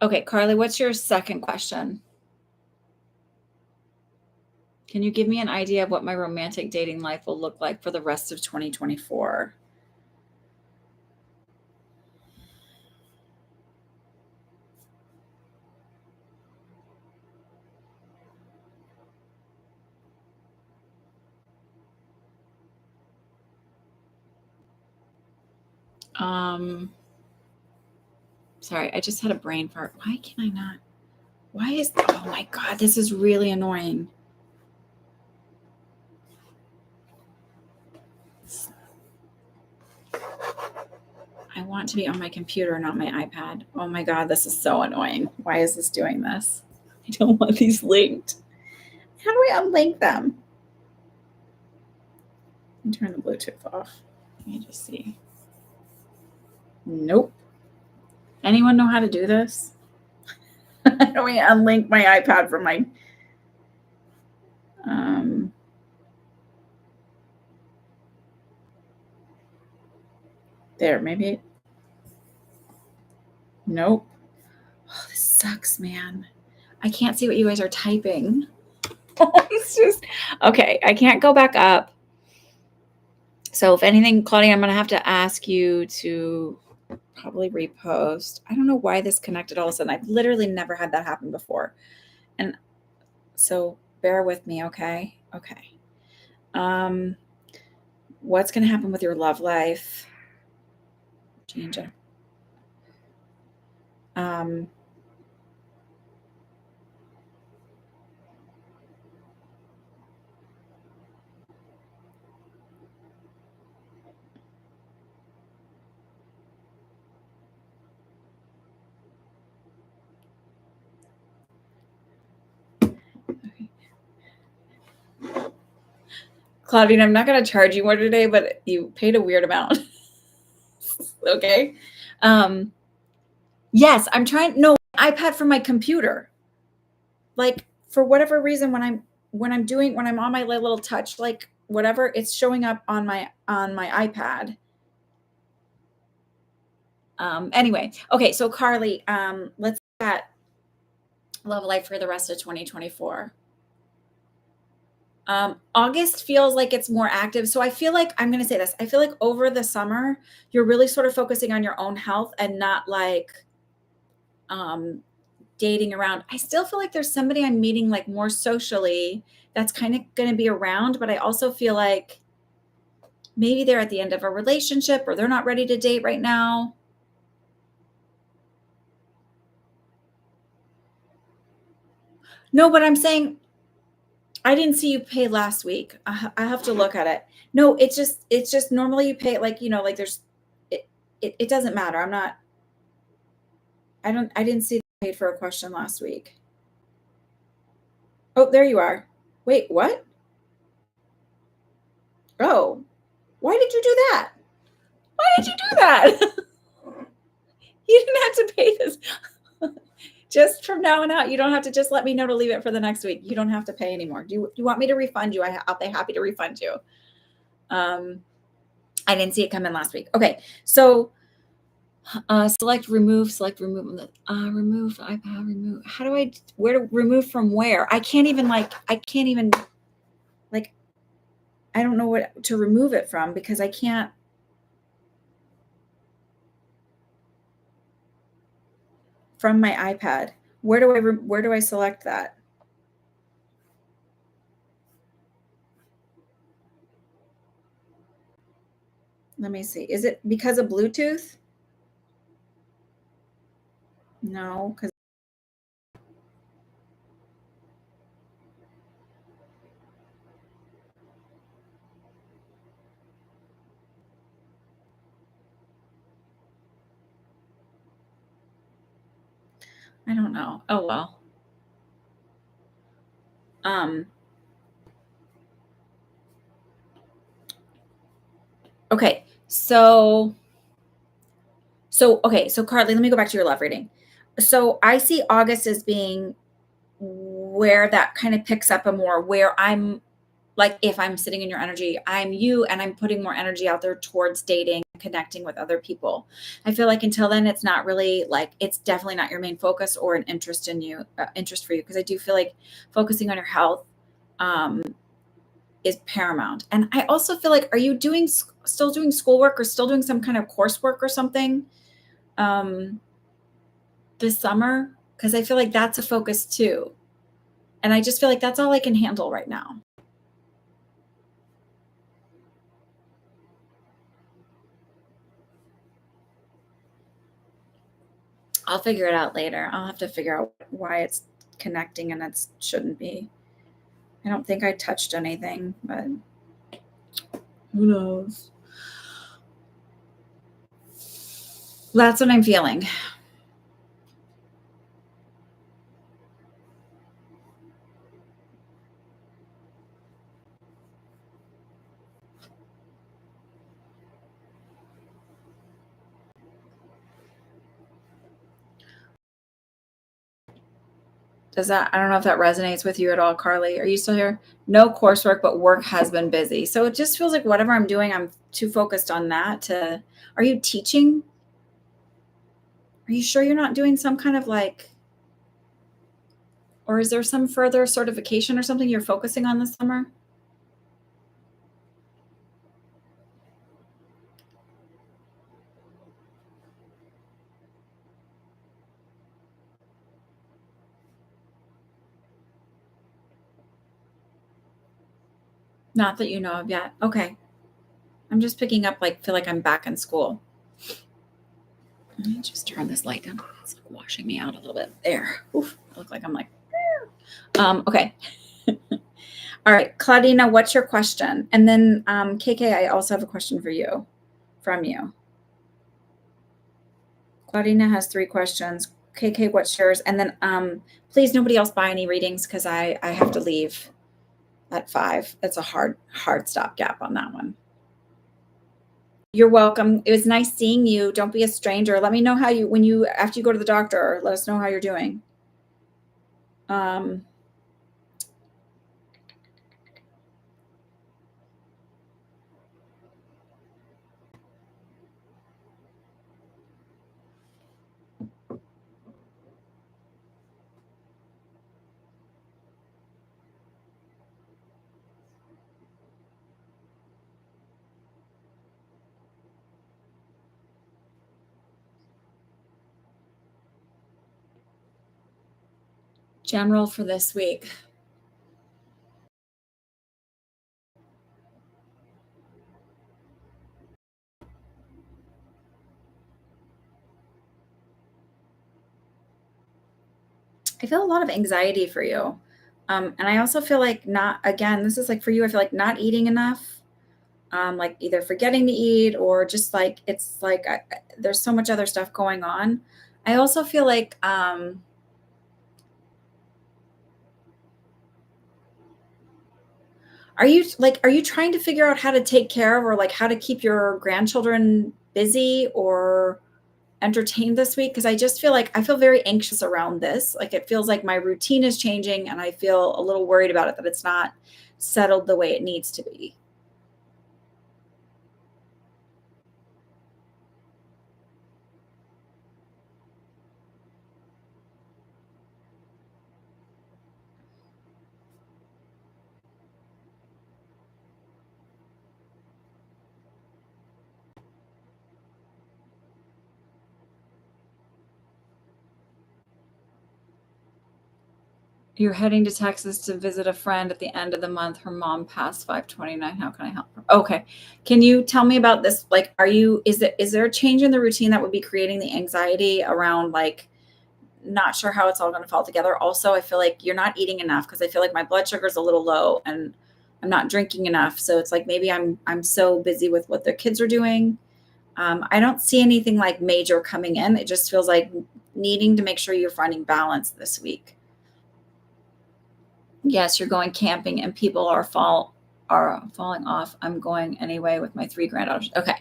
Okay, Carly, what's your second question? Can you give me an idea of what my romantic dating life will look like for the rest of 2024? Sorry, I just had a brain fart. Why can I not? Oh my God, this is really annoying. I want to be on my computer, not my iPad. Oh my God, this is so annoying. Why is this doing this? I don't want these linked. How do we unlink them? Turn the Bluetooth off. Let me just see. Nope. Anyone know how to do this? How do we unlink my iPad from my... There, maybe. Nope. Oh, this sucks, man. I can't see what you guys are typing. It's just, okay, I can't go back up. So if anything, Claudia, I'm going to have to ask you to probably repost. I don't know why this connected all of a sudden. I've literally never had that happen before. And so bear with me, okay? Okay. What's going to happen with your love life? Change it. Claudine, I'm not going to charge you more today, but you paid a weird amount. Okay. Yes, I'm trying. No, iPad from my computer. like for whatever reason, when I'm on my little touch, like whatever, it's showing up on my iPad. Anyway, okay, so Carly, let's look at love life for the rest of 2024. August feels like it's more active. So I feel like I'm going to say this. I feel like over the summer, you're really sort of focusing on your own health and not like um, dating around. I still feel like there's somebody I'm meeting like more socially that's kind of going to be around, but I also feel like maybe they're at the end of a relationship or they're not ready to date right now. No, but I'm saying I didn't see you pay last week. I have to look at it. No, it's just normally you pay like, like there's it doesn't matter. I didn't see you paid for a question last week. Oh, there you are. Wait, what? Oh, why did you do that? Why did you do that? You didn't have to pay this. Just from now on out, you don't have to just let me know to leave it for the next week. You don't have to pay anymore. Do you want me to refund you? I'll be happy to refund you. I didn't see it come in last week. Okay, so select remove remove iPad remove. How do where to remove from where? I can't even like I don't know what to remove it from because I can't. From my iPad, where do I select that? Let me see. Is it because of Bluetooth? No, because I don't know. Oh well. Okay. So okay, so Carly, let me go back to your love reading. So I see August as being where that kind of picks up a more where I'm like if I'm sitting in your energy, I'm you and I'm putting more energy out there towards dating, connecting with other people. I feel like until then it's not really like it's definitely not your main focus or an interest in you interest for you because I do feel like focusing on your health is paramount. And I also feel like are you still doing schoolwork or still doing some kind of coursework or something this summer? Because I feel like that's a focus too. And I just feel like that's all I can handle right now. I'll figure it out later. I'll have to figure out why it's connecting and it shouldn't be. I don't think I touched anything, but who knows? That's what I'm feeling. I don't know if that resonates with you at all, Carly. Are you still here? No coursework, but work has been busy. So it just feels like whatever I'm doing, I'm too focused on that are you teaching? Are you sure you're not doing some kind of like, or is there some further certification or something you're focusing on this summer? Not that you know of yet. Okay. I'm just picking up, feel like I'm back in school. Let me just turn this light down. It's like washing me out a little bit. There. Oof. I look like I'm like, okay. All right. Claudina, what's your question? And then KK, I also have a question for you from you. Claudina has 3 questions. KK, what's yours? And then please nobody else buy any readings because I have to leave at 5. It's a hard stopgap on that one. You're welcome. It was nice seeing you. Don't be a stranger. Let me know how after you go to the doctor, let us know how you're doing. Um, general for this week. I feel a lot of anxiety for you. And I also feel like not, again, this is like for you, I feel like not eating enough, like either forgetting to eat or just like, it's like there's so much other stuff going on. I also feel like, are you trying to figure out how to take care of or like how to keep your grandchildren busy or entertained this week? Because I just feel like I feel very anxious around this. Like it feels like my routine is changing and I feel a little worried about it that it's not settled the way it needs to be. You're heading to Texas to visit a friend at the end of the month. Her mom passed 5/29. How can I help her? Okay. Can you tell me about this? Like, is there a change in the routine that would be creating the anxiety around like not sure how it's all going to fall together? Also, I feel like you're not eating enough because I feel like my blood sugar is a little low and I'm not drinking enough. So it's like maybe I'm so busy with what the kids are doing. I don't see anything like major coming in. It just feels like needing to make sure you're finding balance this week. Yes, you're going camping and people are falling off. I'm going anyway with my 3 granddaughters. Okay.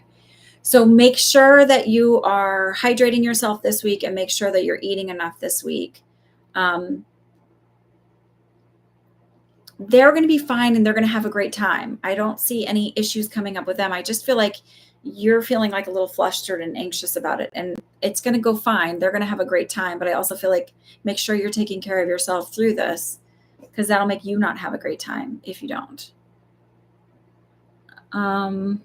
So make sure that you are hydrating yourself this week and make sure that you're eating enough this week. Um, they're going to be fine and they're going to have a great time. I don't see any issues coming up with them. I just feel like you're feeling like a little flustered and anxious about it, and it's going to go fine. They're going to have a great time, but I also feel like make sure you're taking care of yourself through this because that'll make you not have a great time if you don't. Um,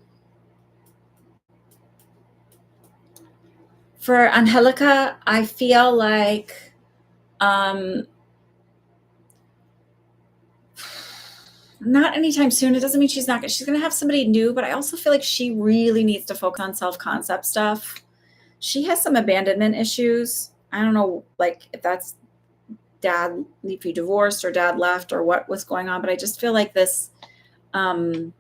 for Angelica, I feel like um, not anytime soon. It doesn't mean she's going to have somebody new, but I also feel like she really needs to focus on self-concept stuff. She has some abandonment issues. I don't know, like if that's dad, if he divorced or dad left or what was going on, but I just feel like this, um,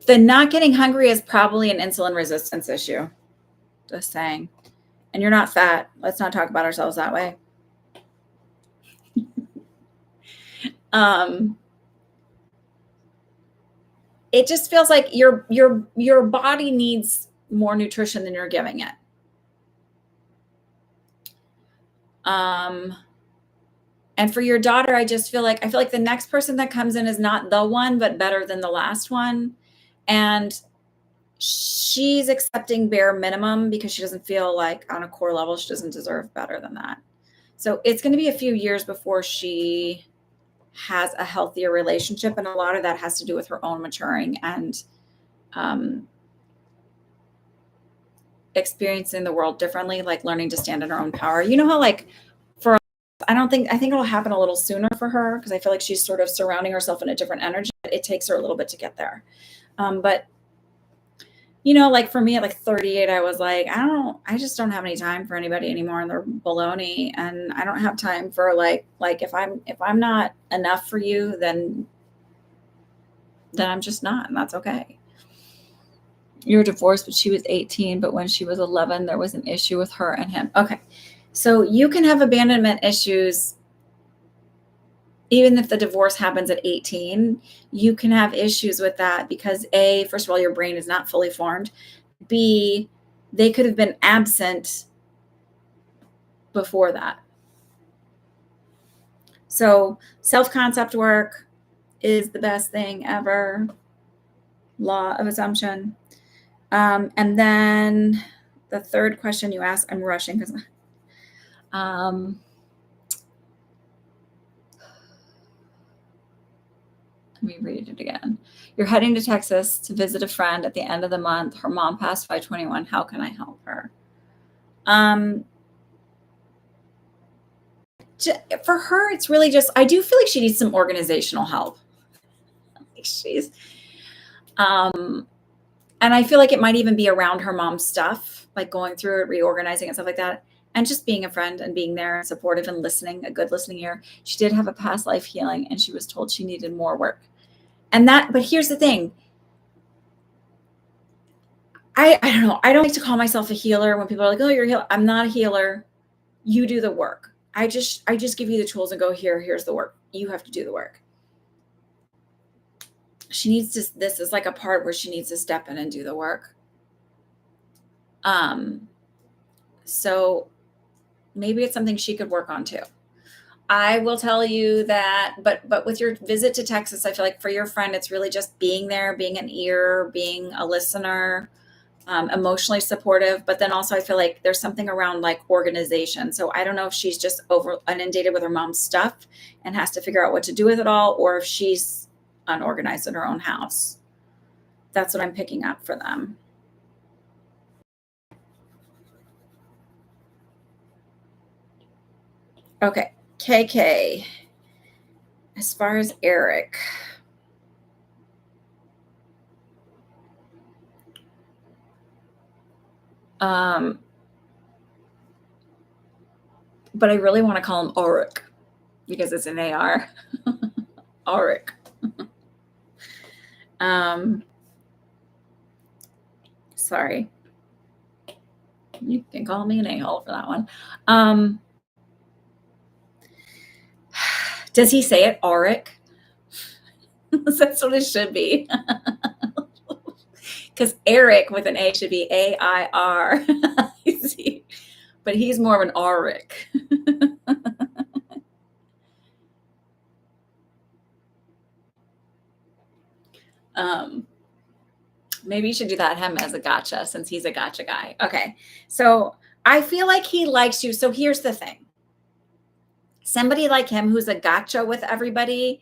the not getting hungry is probably an insulin resistance issue. Just saying. And you're not fat. Let's not talk about ourselves that way. Um, it just feels like your body needs more nutrition than you're giving it. Um, and for your daughter, I feel like the next person that comes in is not the one, but better than the last one. And she's accepting bare minimum because she doesn't feel like on a core level she doesn't deserve better than that. So it's going to be a few years before she has a healthier relationship, and a lot of that has to do with her own maturing and um, experiencing the world differently, like learning to stand in her own power. You know how like for I think it'll happen a little sooner for her because I feel like she's sort of surrounding herself in a different energy. It takes her a little bit to get there. But like for me at like 38, I was like, I just don't have any time for anybody anymore, and they're baloney, and I don't have time for like if I'm not enough for you, then I'm just not, and that's okay. You're divorced, but she was 18, but when she was 11, there was an issue with her and him. Okay. So you can have abandonment issues even if the divorce happens at 18, you can have issues with that because A, first of all, your brain is not fully formed. B, they could have been absent before that. So self-concept work is the best thing ever. Law of assumption. And then the third question you asked, I'm rushing because let me read it again. You're heading to Texas to visit a friend at the end of the month. Her mom passed by 21. How can I help her? For her, it's really just, I do feel like she needs some organizational help. Like she's, and I feel like it might even be around her mom's stuff, like going through it, reorganizing and stuff like that. And just being a friend and being there and supportive and listening, a good listening ear. She did have a past life healing and she was told she needed more work. And that, but here's the thing. I don't know. I don't like to call myself a healer when people are like, oh, you're a healer. I'm not a healer. You do the work. I just give you the tools and go, here's the work. You have to do the work. She needs to, this is like a part where she needs to step in and do the work. So maybe it's something she could work on too. I will tell you that, but with your visit to Texas, I feel like for your friend, it's really just being there, being an ear, being a listener, emotionally supportive. But then also I feel like there's something around like organization. So I don't know if she's just over inundated with her mom's stuff and has to figure out what to do with it all, or if she's unorganized in her own house. That's what I'm picking up for them. Okay. KK, as far as Eric, but I really want to call him Auric because it's an AR. Auric. Sorry. You can call me an a-hole for that one. Does he say it, Auric? That's what it should be. Because Eric with an A should be A-I-R. But he's more of an Auric. Maybe you should do that him as a gotcha since he's a gotcha guy. Okay. So I feel like he likes you. So here's the thing. Somebody like him who's a gotcha with everybody,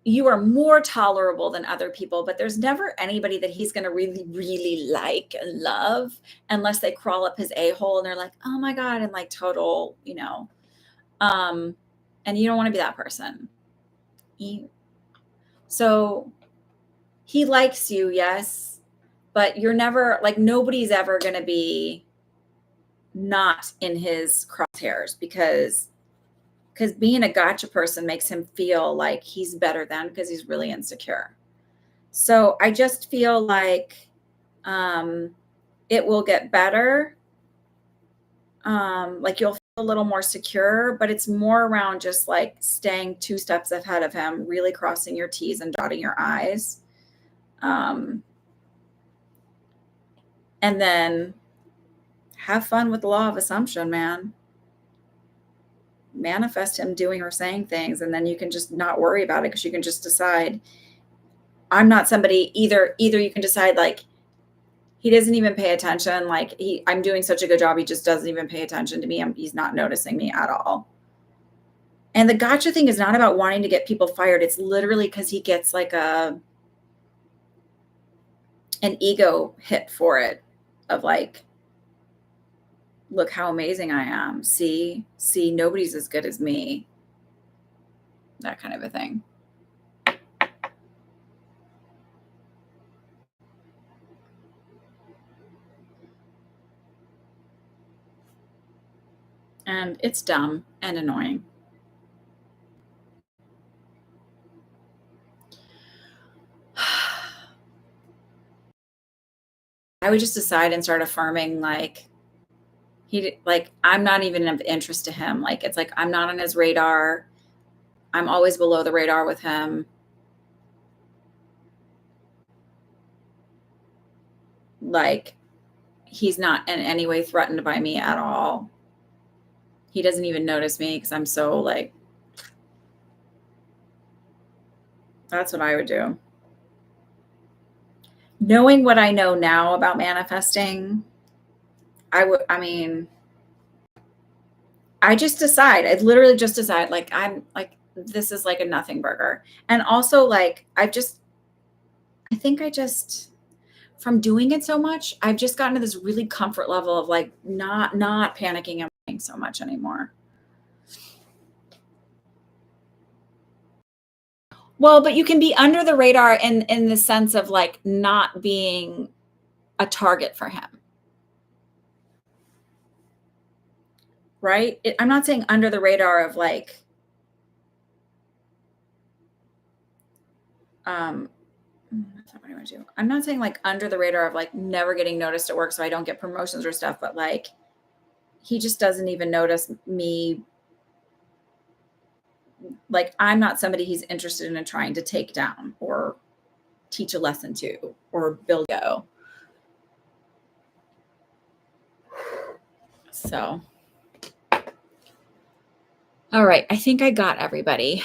you are more tolerable than other people, but there's never anybody that he's going to really, really like and love unless they crawl up his a-hole and they're like, oh my God, and like total, and you don't want to be that person. So he likes you, yes, but you're never like, nobody's ever going to be not in his crosshairs because being a gotcha person makes him feel like he's better than because he's really insecure. So I just feel like it will get better. Like you'll feel a little more secure, but it's more around just like staying 2 steps ahead of him, really crossing your T's and dotting your I's. And then have fun with the law of assumption, man. Manifest him doing or saying things, and then you can just not worry about it because you can just decide, I'm not somebody either you can decide like he doesn't even pay attention, like I'm doing such a good job, he just doesn't even pay attention to me, he's not noticing me at all. And the gotcha thing is not about wanting to get people fired. It's literally because he gets like an ego hit for it of like, look how amazing I am. See, nobody's as good as me. That kind of a thing. And it's dumb and annoying. I would just decide and start affirming like like, I'm not even of interest to him. Like, it's like, I'm not on his radar. I'm always below the radar with him. Like, he's not in any way threatened by me at all. He doesn't even notice me because I'm so like, that's what I would do. Knowing what I know now about manifesting, I literally just decide, like, I'm like, this is like a nothing burger. And also, like, I think from doing it so much, I've just gotten to this really comfort level of like not panicking and so much anymore. Well, but you can be under the radar in the sense of like not being a target for him. Right? I'm not saying under the radar of like that's not what I want to do. I'm not saying like under the radar of like never getting noticed at work so I don't get promotions or stuff, but like he just doesn't even notice me. Like, I'm not somebody he's interested in trying to take down or teach a lesson to or build go. So, all right. I think I got everybody.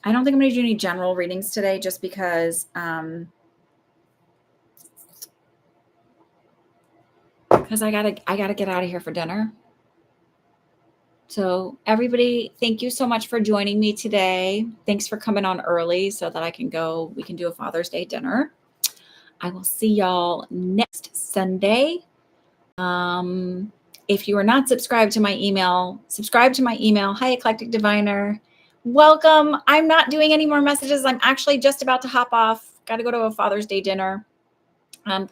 I don't think I'm going to do any general readings today just because I gotta get out of here for dinner. So everybody, thank you so much for joining me today. Thanks for coming on early so that we can do a Father's Day dinner. I will see y'all next Sunday. If you are not subscribed to my email, subscribe to my email. Hi, Eclectic Diviner. Welcome. I'm not doing any more messages. I'm actually just about to hop off. Got to go to a Father's Day dinner.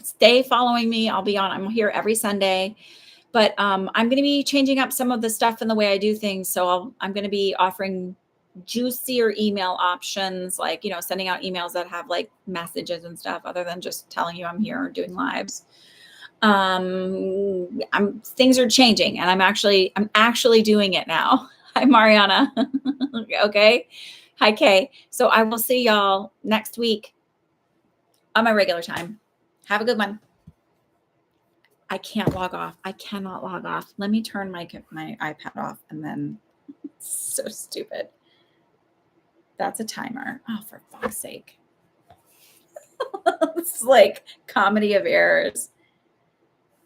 Stay following me. I'm here every Sunday, but I'm going to be changing up some of the stuff and the way I do things. So I'm going to be offering juicier email options, like, sending out emails that have like messages and stuff other than just telling you I'm here doing lives. Things are changing and I'm actually doing it now. Hi, Mariana. Okay. Hi, Kay. So I will see y'all next week on my regular time. Have a good one. I can't log off. I cannot log off. Let me turn my iPad off and then so stupid. That's a timer. Oh, for fuck's sake. It's like comedy of errors.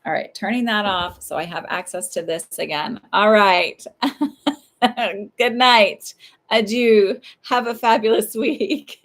All right, turning that off so I have access to this again. All right. Good night. Adieu. Have a fabulous week.